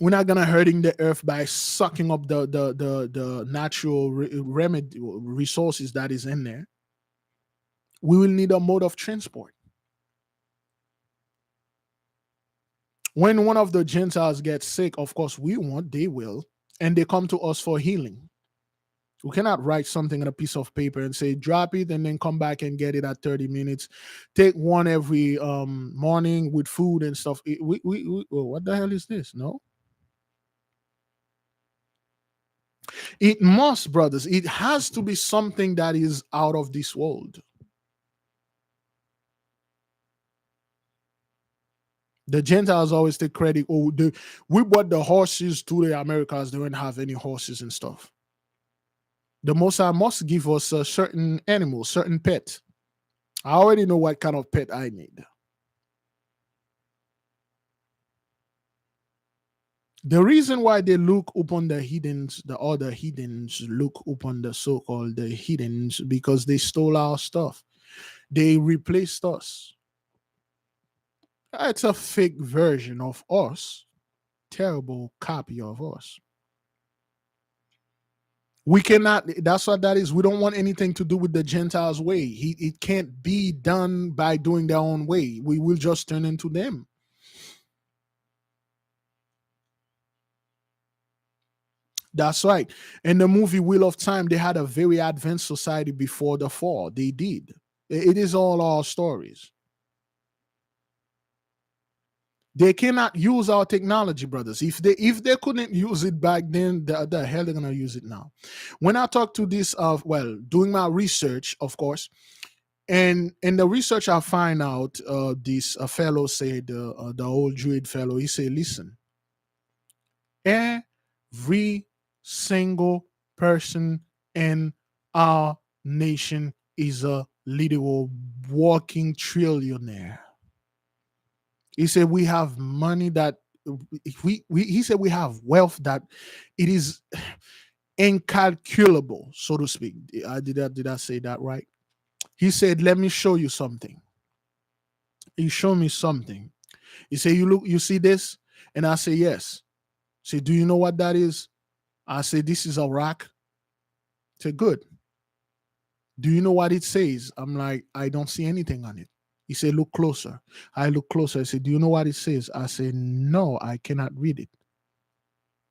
We're not gonna hurting the earth by sucking up the natural remedy resources that is in there. We will need a mode of transport. When one of the Gentiles gets sick, of course we want, they will, and they come to us for healing. We cannot write something on a piece of paper and say drop it and then come back and get it at 30 minutes. Take one every morning with food and stuff. What the hell is this? No. It must, brothers. It has to be something that is out of this world. The Gentiles always take credit. Oh, we brought the horses to the Americas. They don't have any horses and stuff. The Most High must give us a certain animal, certain pet. I already know what kind of pet I need. The reason why they look upon the heathens, the other heathens look upon the so-called the heathens, because they stole our stuff. They replaced us. It's a fake version of us, terrible copy of us. We cannot, that's what that is. We don't want anything to do with the Gentiles' way. It can't be done by doing their own way. We will just turn into them. That's right. In the movie Wheel of Time, they had a very advanced society before the fall. They did. It is all our stories. They cannot use our technology, brothers. If they couldn't use it back then, the hell they're gonna use it now. When I talk to this doing my research, of course, and in the research I find out this fellow said, the old Druid fellow, he said, listen, every single person in our nation is a literal walking trillionaire. He said we have money that he said we have wealth that it is incalculable, so to speak. Did I say that right? He said, let me show you something. He showed me something. He said, you see this? And I say, yes. He said, do you know what that is? I said, this is a rock. He said, good. Do you know what it says? I'm like, I don't see anything on it. He said, look closer. I look closer. I said, do you know what it says? I said, no, I cannot read it.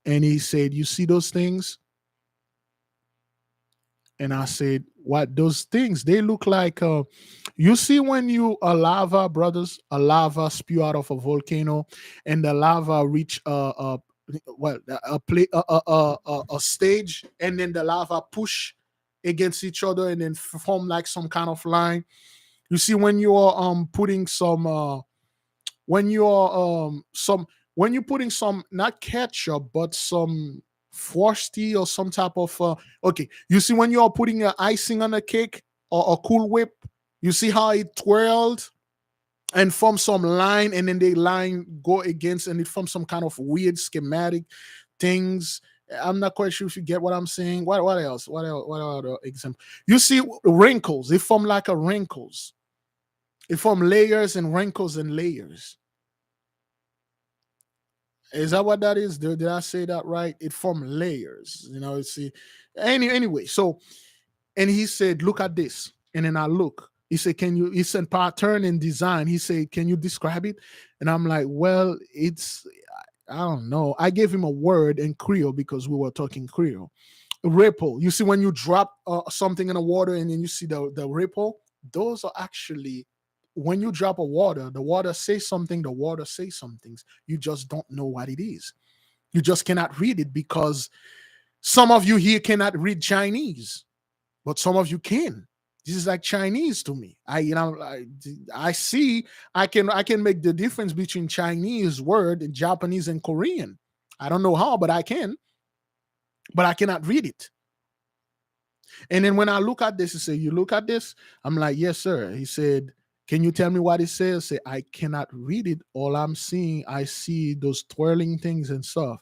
And he said, you see those things? And I said, what? Those things, they look like, you see when a lava, brothers, a lava spew out of a volcano and the lava reach a stage, and then the lava push against each other and then form like some kind of line. You see when you're putting some when you're putting some, not ketchup but some frosty or some type of okay, you see when you're putting icing on a cake or a Cool Whip, you see how it twirled and form some line, and then the line go against and it forms some kind of weird schematic things. I'm not quite sure if you get what I'm saying. What else? What else? What other example? You see wrinkles. They form like a wrinkles. It form layers and wrinkles and layers. Is that what that is? Did I say that right? It form layers. See. Anyway, so and he said, "Look at this." And then I look. He said, "Can you?" He said, "Pattern and design." He said, "Can you describe it?" And I'm like, "Well, it's I don't know." I gave him a word in Creole because we were talking Creole. Ripple. You see, when you drop something in the water and then you see the ripple, those are actually when you drop the water says something, the water says some things. You just don't know what it is. You just cannot read it because some of you here cannot read Chinese, but some of you can. This is like Chinese to me. I see I can make the difference between Chinese word and Japanese and Korean. I don't know how, but I can, but I cannot read it. And then when I look at this, he said, "You look at this?" I'm like, "Yes, sir." He said, "Can you tell me what it says?" Say, "I cannot read it. All I'm seeing, I see those twirling things and stuff."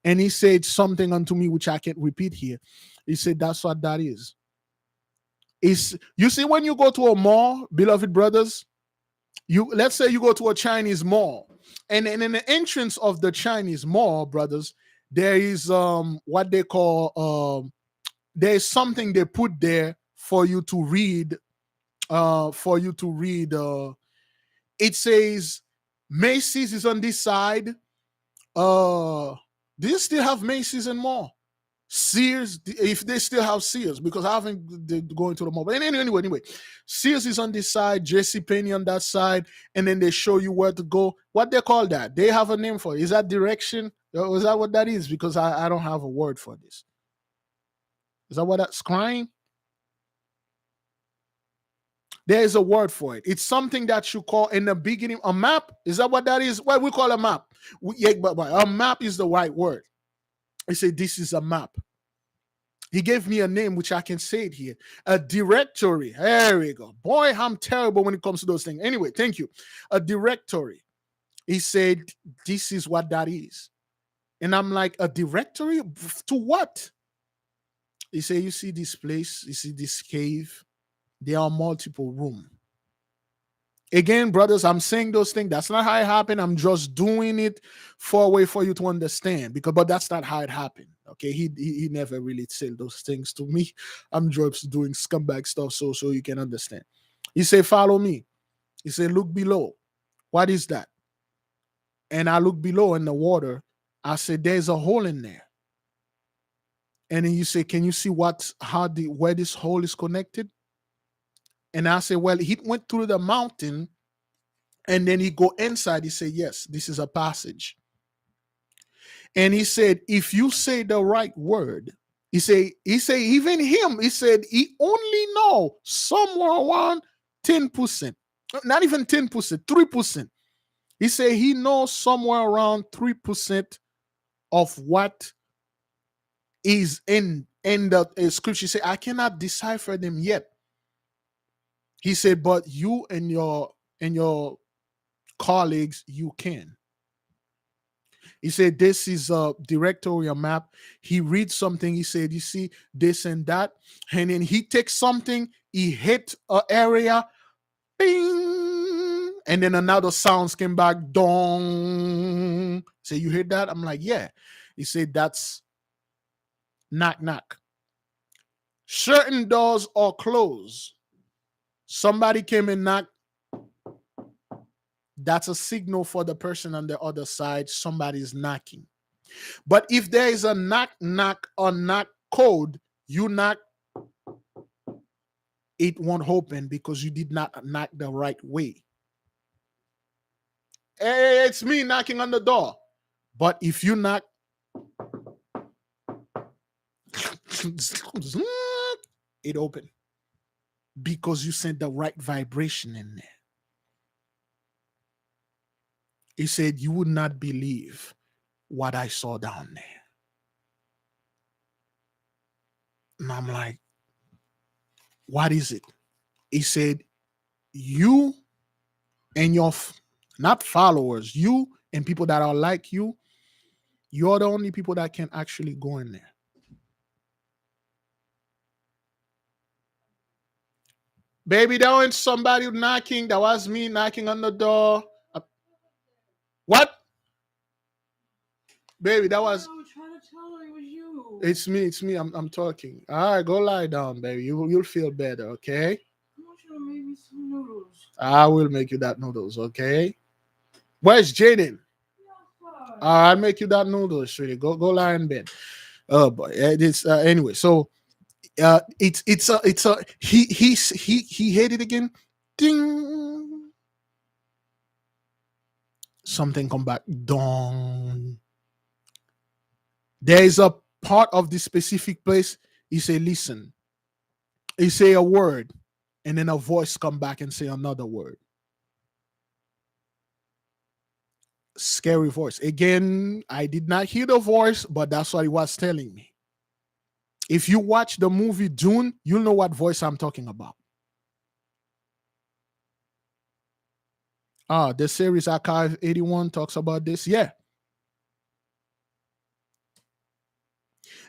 And he said something unto me which I can't repeat here. He said, "That's what that is." Is you see when you go to a mall, beloved brothers, let's say you go to a Chinese mall, and in the entrance of the Chinese mall, brothers, there is what they call there's something they put there for you to read. It says Macy's is on this side. Do you still have Macy's and more? Sears, if they still have Sears, because I haven't going to the mall. But anyway, Sears is on this side, JC Penney on that side, and then they show you where to go. What they call that? They have a name for it. Is that direction? Or is that what that is? Because I don't have a word for this. Is that what that's crying? There is a word for it. It's something that you call in the beginning a map. Is that what that is? What we call a map? Yeah, but a map is the right word. I say this is a map. He gave me a name which I can say it here. A directory. There we go. Boy, I'm terrible when it comes to those things. Anyway, thank you. A directory. He said, "This is what that is." And I'm like, "A directory? To what?" He said, "You see this place? You see this cave? There are multiple rooms." Again, brothers, I'm saying those things. That's not how it happened. I'm just doing it for a way for you to understand. But that's not how it happened. Okay, he never really said those things to me. I'm just doing scumbag stuff so you can understand. He said, "Follow me." He said, "Look below." What is that? And I look below in the water. I said, "There's a hole in there." And then you say, "Can you see where this hole is connected?" And I said, "Well, he went through the mountain and then he go inside." He said, "Yes, this is a passage." And he said, "If you say the right word," he say even him, he said he only know somewhere around 10%, not even 10%, 3%. He said he knows somewhere around 3% of what is in the scripture. He said, "I cannot decipher them yet." He said, "But you and your colleagues, you can." He said, "This is a directorial map." He reads something. He said, "You see this and that." And then he takes something, he hit an area, bing, and then another sounds came back, dong. Say, "You heard that?" I'm like, "Yeah." He said, "That's knock, knock." Certain doors are closed. Somebody came and knocked. That's a signal for the person on the other side. Somebody's knocking. But if there is a knock, knock, or knock code, you knock, it won't open because you did not knock the right way. Hey, it's me knocking on the door. But if you knock, it opened because you sent the right vibration in there. He said, "You would not believe what I saw down there." And I'm like, "What is it?" He said, "You and your not followers, you and people that are like you, You're the only people that can actually go in there. Baby, that was somebody knocking. That was me knocking on the door. What? Baby, that was. I was trying to tell her it was you. It's me. It's me. I'm talking. All right, go lie down, baby. You'll feel better, okay? I want you to make me some noodles. I will make you that noodles, okay? Where's Jaden? I'll make you that noodles, sweetie. Go lie in bed. Oh boy, it's anyway. So it's he hit it again. Ding. Something come back. Dong. There is a part of this specific place. He say, listen. He say a word, and then a voice come back and say another word. Scary voice. Again, I did not hear the voice, but that's what he was telling me. If you watch the movie Dune, you'll know what voice I'm talking about. The series Archive 81 talks about this. Yeah.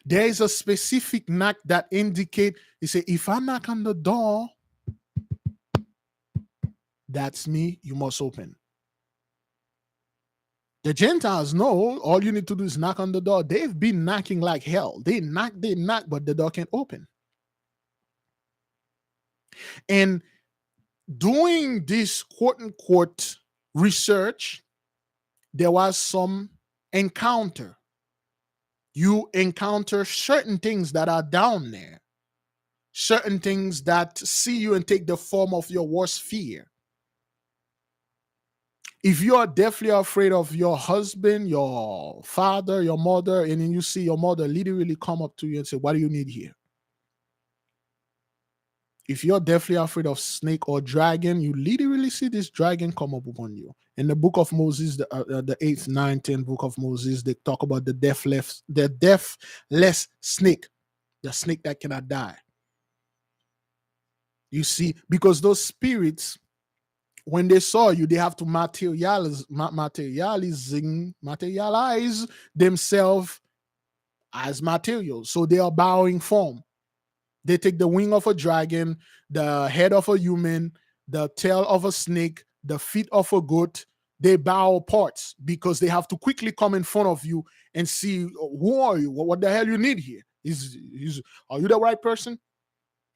There is a specific knock that indicate, he say, if I knock on the door, that's me, you must open. The Gentiles know all you need to do is knock on the door. They've been knocking like hell. They knock, but the door can't open. And doing this quote unquote research, there was some encounter. You encounter certain things that are down there, certain things that see you and take the form of your worst fear. If you are deathly afraid of your husband, your father, your mother, and then you see your mother literally come up to you and say, what do you need here? If you're deathly afraid of snake or dragon, you literally see this dragon come up upon you. In the book of Moses, the 8th, 9th, 10th book of Moses, they talk about the deathless snake, the snake that cannot die. You see, because those spirits, when they saw you, they have to materialize themselves as materials. So they are bowing form. They take the wing of a dragon, the head of a human, the tail of a snake, the feet of a goat. They bow parts because they have to quickly come in front of you and see, who are you? What the hell you need here? Are you the right person?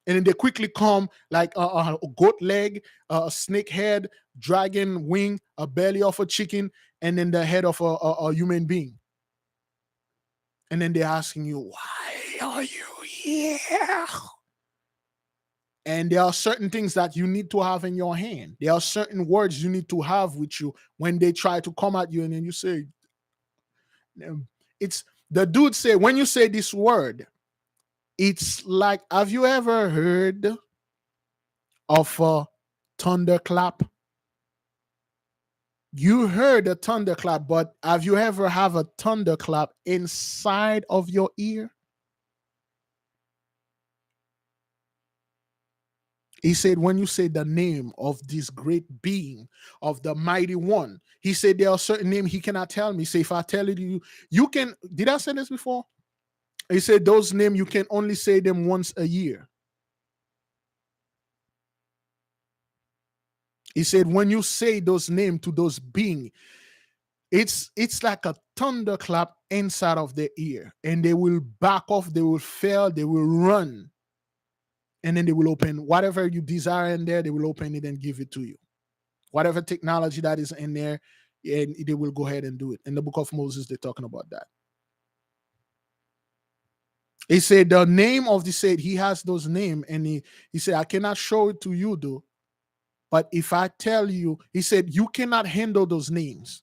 And then they quickly come like a goat leg, a snake head, dragon wing, a belly of a chicken, and then the head of a human being. And then they're asking you, why are you here? And there are certain things that you need to have in your hand. There are certain words you need to have with you when they try to come at you. And then you say, it's the dude say, when you say this word, it's like, have you ever heard of a thunderclap? You heard a thunderclap, but have you ever have a thunderclap inside of your ear? He said, when you say the name of this great being, of the mighty one, he said there are certain names he cannot tell me. Say, if I tell it to you, you can. Did I say this before? He said those names, you can only say them once a year. He said, when you say those names to those beings, it's like a thunderclap inside of their ear, and they will back off, they will fail, they will run, and then they will open whatever you desire in there. They will open it and give it to you. Whatever technology that is in there, and they will go ahead and do it. In the book of Moses, they're talking about that. He said the name of the said he has those names, and he said, I cannot show it to you though. But if I tell you, he said, you cannot handle those names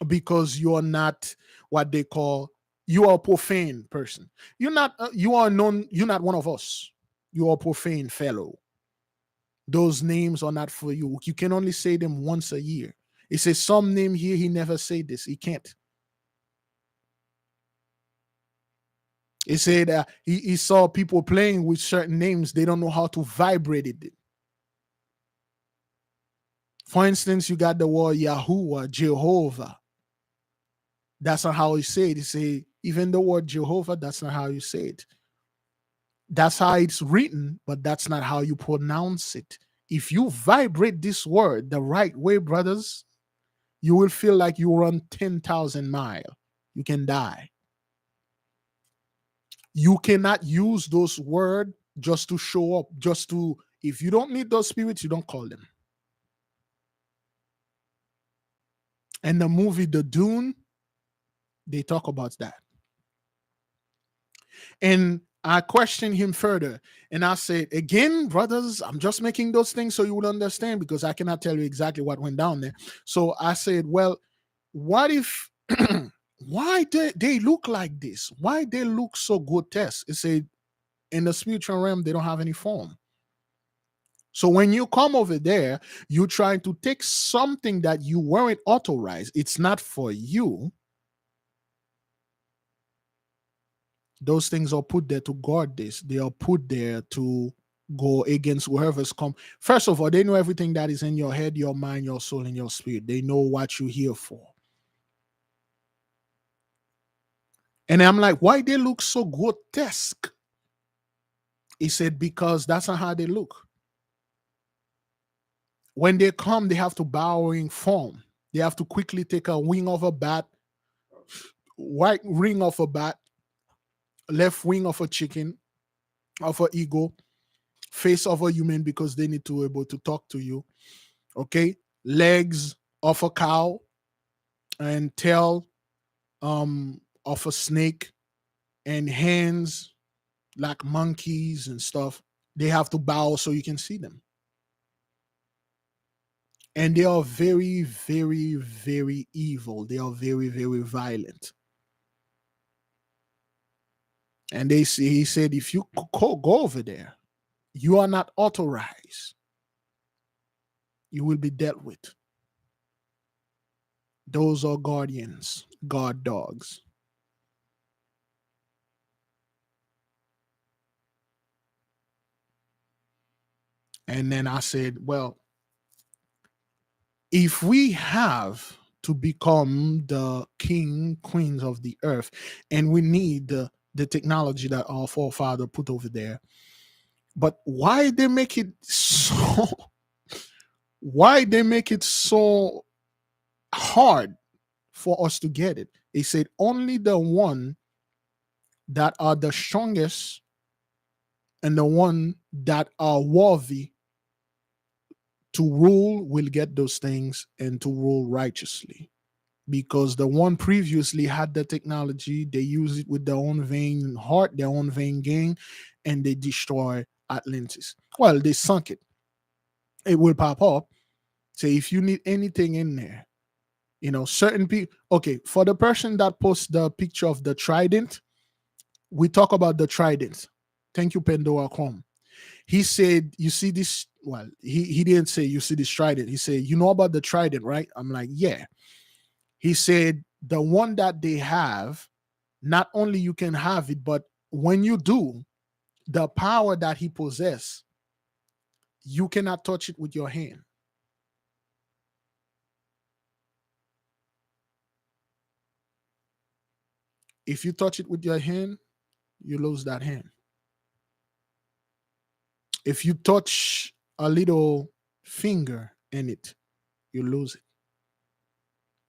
because you're not what they call, you are a profane person. You're not, you're not one of us. You are a profane fellow. Those names are not for you. You can only say them once a year. He says some name here, he never said this. He can't. He said he saw people playing with certain names. They don't know how to vibrate it. For instance, you got the word Yahuwah, Jehovah. That's not how you say it. You say, even the word Jehovah, that's not how you say it. That's how it's written, but that's not how you pronounce it. If you vibrate this word the right way, brothers, you will feel like you run 10,000 miles. You can die. You cannot use those words just to show up, just to, if you don't need those spirits, you don't call them. And the movie The Dune, they talk about that. And I questioned him further. And I said, again, brothers, I'm just making those things so you would understand, because I cannot tell you exactly what went down there. So I said, well, what if why they look like this? Why they look so grotesque? It said in the spiritual realm, they don't have any form. So when you come over there, you try to take something that you weren't authorized. It's not for you. Those things are put there to guard this. They are put there to go against whoever's come. First of all, they know everything that is in your head, your mind, your soul, and your spirit. They know what you're here for. And I'm like, why they look so grotesque? He said, because that's not how they look. When they come, they have to bowing form. They have to quickly take a wing of a bat, right wing of a bat, left wing of a chicken, of an eagle, face of a human, because they need to be able to talk to you. Okay, legs of a cow, and tail of a snake, and hands like monkeys and stuff. They have to bow so you can see them. And they are very, very, very evil. They are very, very violent. And they say, he said, if you go over there, you are not authorized, you will be dealt with. Those are guardians, guard dogs. And then I said, well, if we have to become the king, queens of the earth, and we need the technology that our forefather put over there, but why they make it so why they make it so hard for us to get it? They said only the one that are the strongest and the one that are worthy to rule will get those things and to rule righteously. Because the one previously had the technology, they use it with their own vain heart, their own vain gain, and they destroy Atlantis. Well, they sunk it. It will pop up. Say if you need anything in there, certain people. Okay, for the person that posts the picture of the trident, we talk about the trident. Thank you, Pandora Chrome. He said, you see this. Well, he didn't say you see this trident. He said, you know about the trident, right? I'm like, yeah. He said the one that they have, not only you can have it, but when you do, the power that he possesses, you cannot touch it with your hand. If you touch it with your hand, you lose that hand. If you touch a little finger in it, you lose it.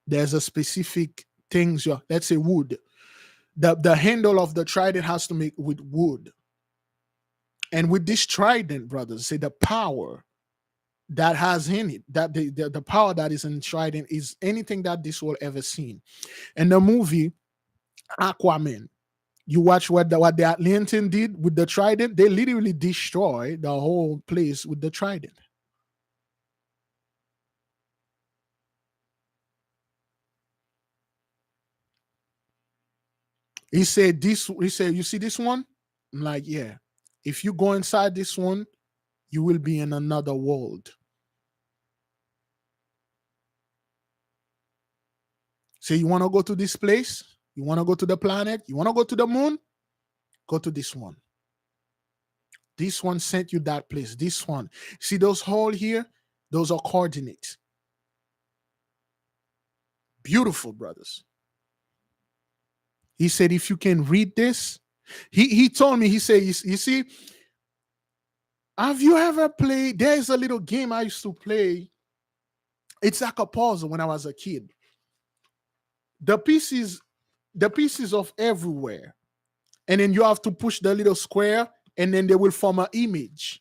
There's a specific things, let's say wood. The handle of the trident has to make with wood. And with this trident, brothers, say the power that has in it, that the power that is in trident is anything that this world ever seen. In the movie Aquaman, you watch what the Atlantean did with the trident. They literally destroy the whole place with the trident. He said this. He said, "You see this one?" I'm like, "Yeah. If you go inside this one, you will be in another world." Say, you want to go to this place? You want to go to the planet? You want to go to the moon? Go to this one. This one sent you that place. This one. See those hole here? Those are coordinates. Beautiful, brothers. He said, if you can read this, he told me, he said, you see, have you ever played? There's a little game I used to play. It's like a puzzle when I was a kid. The pieces, the pieces of everywhere. And then you have to push the little square, and then they will form an image.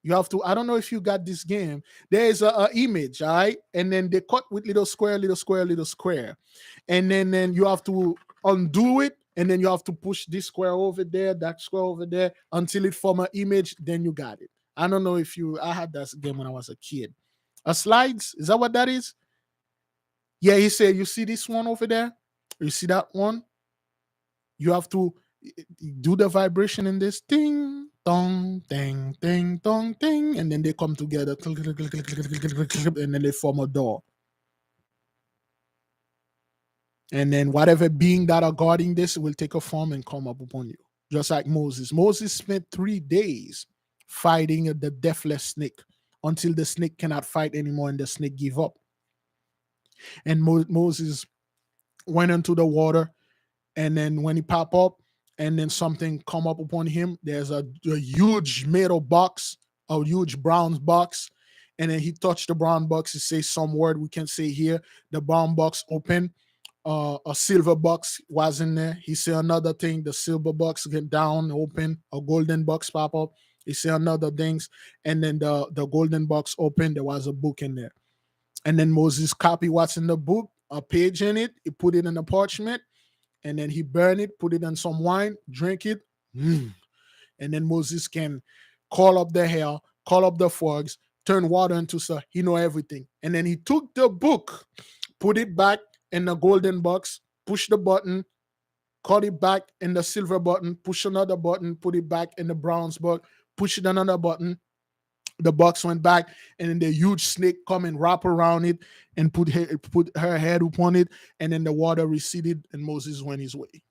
You have to, I don't know if you got this game. There is a image, all right? And then they cut with little square, little square, little square. And then you have to undo it, and then you have to push this square over there, that square over there, until it form an image, then you got it. I don't know if you, I had that game when I was a kid. A slides, is that what that is? Yeah, he said, you see this one over there? You see that one? You have to do the vibration in this ding, dong, ding, ding, dong, ding, and then they come together, and then they form a door. And then whatever being that are guarding this will take a form and come up upon you. Just like Moses. Moses spent 3 days fighting the deathless snake until the snake cannot fight anymore and the snake give up. And Moses went into the water, and then when he pop up and then something come up upon him, there's a huge metal box, a huge brown box, and then he touched the brown box. He says some word we can say here. The brown box open. A silver box was in there. He said another thing. The silver box get down, open. A golden box pop up. He said another things, and then the golden box open. There was a book in there, and then Moses copy what's in the book, a page in it. He put it in a parchment, and then he burn it, put it in some wine, drink it, and then Moses can call up the hell, call up the frogs, turn water into stuff. He know everything. And then he took the book, put it back in the golden box, push the button, cut it back in the silver button, push another button, put it back in the bronze box, push it another button. The box went back, and then the huge snake come and wrap around it and put her head upon it, and then the water receded, and Moses went his way.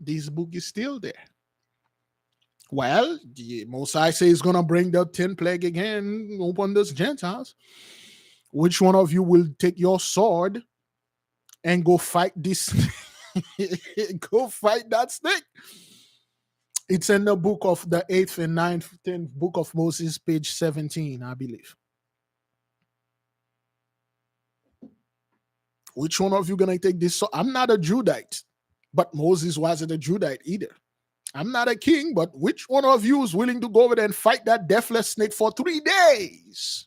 This book is still there. Well, the Mosai says he's gonna bring the 10 plague again upon those Gentiles. Which one of you will take your sword and go fight this? Go fight that snake. It's in the book of the 8th and 9th, 10th book of Moses, page 17, I believe. Which one of you gonna take this? So I'm not a Judite, but Moses wasn't a Judite either. I'm not a king, but which one of you is willing to go over there and fight that deathless snake for 3 days?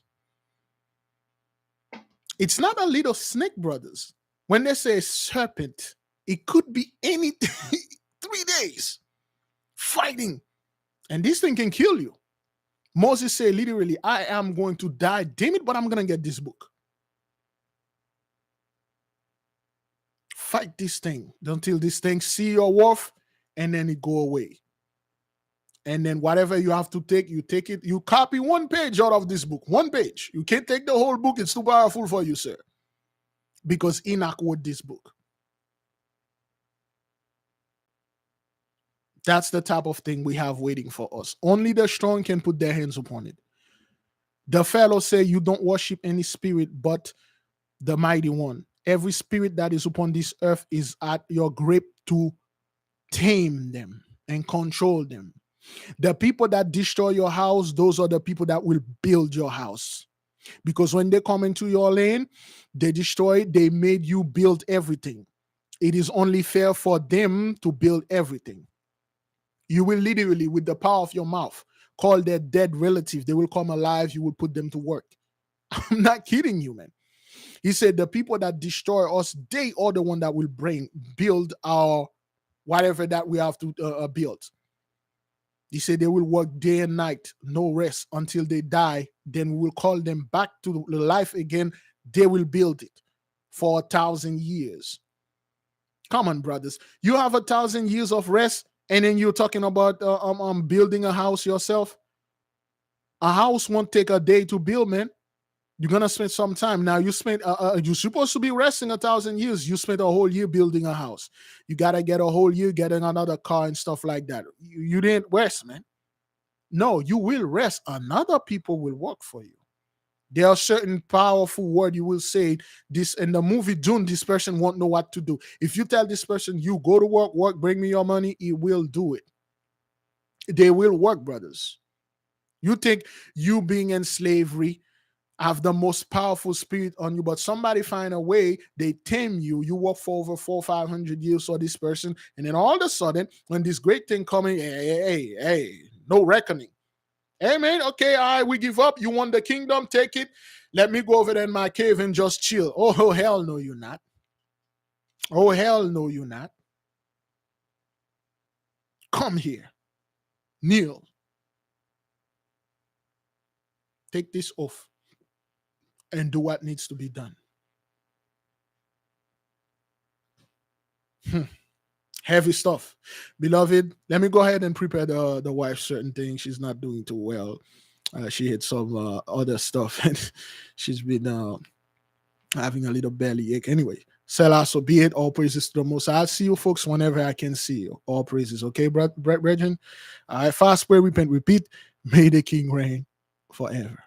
It's not a little snake, brothers. When they say serpent, it could be anything. 3 days fighting, and this thing can kill you. Moses said literally, I am going to die, damn it, but I'm gonna get this book. Fight this thing until this thing see your worth, and then it go away. And then whatever you have to take, you take it. You copy 1 page out of this book. 1 page. You can't take the whole book. It's too powerful for you, sir. Because Enoch wrote this book. That's the type of thing we have waiting for us. Only the strong can put their hands upon it. The fellow say you don't worship any spirit but the mighty one. Every spirit that is upon this earth is at your grip to tame them and control them. The people that destroy your house, those are the people that will build your house. Because when they come into your lane, they destroy it, they made you build everything. It is only fair for them to build everything. You will literally, with the power of your mouth, call their dead relative. They will come alive. You will put them to work. I'm not kidding you, man. He said the people that destroy us, they are the one that will build our whatever that we have to build. He said they will work day and night, no rest until they die. Then we will call them back to life again. They will build it for 1,000 years. Come on, brothers. You have 1,000 years of rest, and then you're talking about building a house yourself. A house won't take a day to build, man. You're gonna spend some time. Now you're supposed to be resting 1,000 years. You spent a whole year building a house. You gotta get a whole year getting another car and stuff like that. You didn't rest, man. No, you will rest. Another people will work for you. There are certain powerful words you will say. This in the movie Dune, this person won't know what to do. If you tell this person, you go to work, bring me your money, he will do it. They will work, brothers. You think you being in slavery have the most powerful spirit on you, but somebody find a way, they tame you. You work for over 400-500 years for this person, and then all of a sudden, when this great thing coming, hey, no reckoning. Hey man, okay, all right, we give up. You want the kingdom? Take it. Let me go over there in my cave and just chill. Oh hell no, you're not. Oh hell no, you're not. Come here, kneel, take this off, and do what needs to be done. Heavy stuff, beloved. Let me go ahead and prepare the wife certain things. She's not doing too well. She had some other stuff, and she's been having a little belly ache. Anyway, Selah, so be it. All praises to the Most High. I'll see you folks whenever I can see you. All praises, okay, brethren? All right, fast, pray, repent, repeat. May the King reign forever.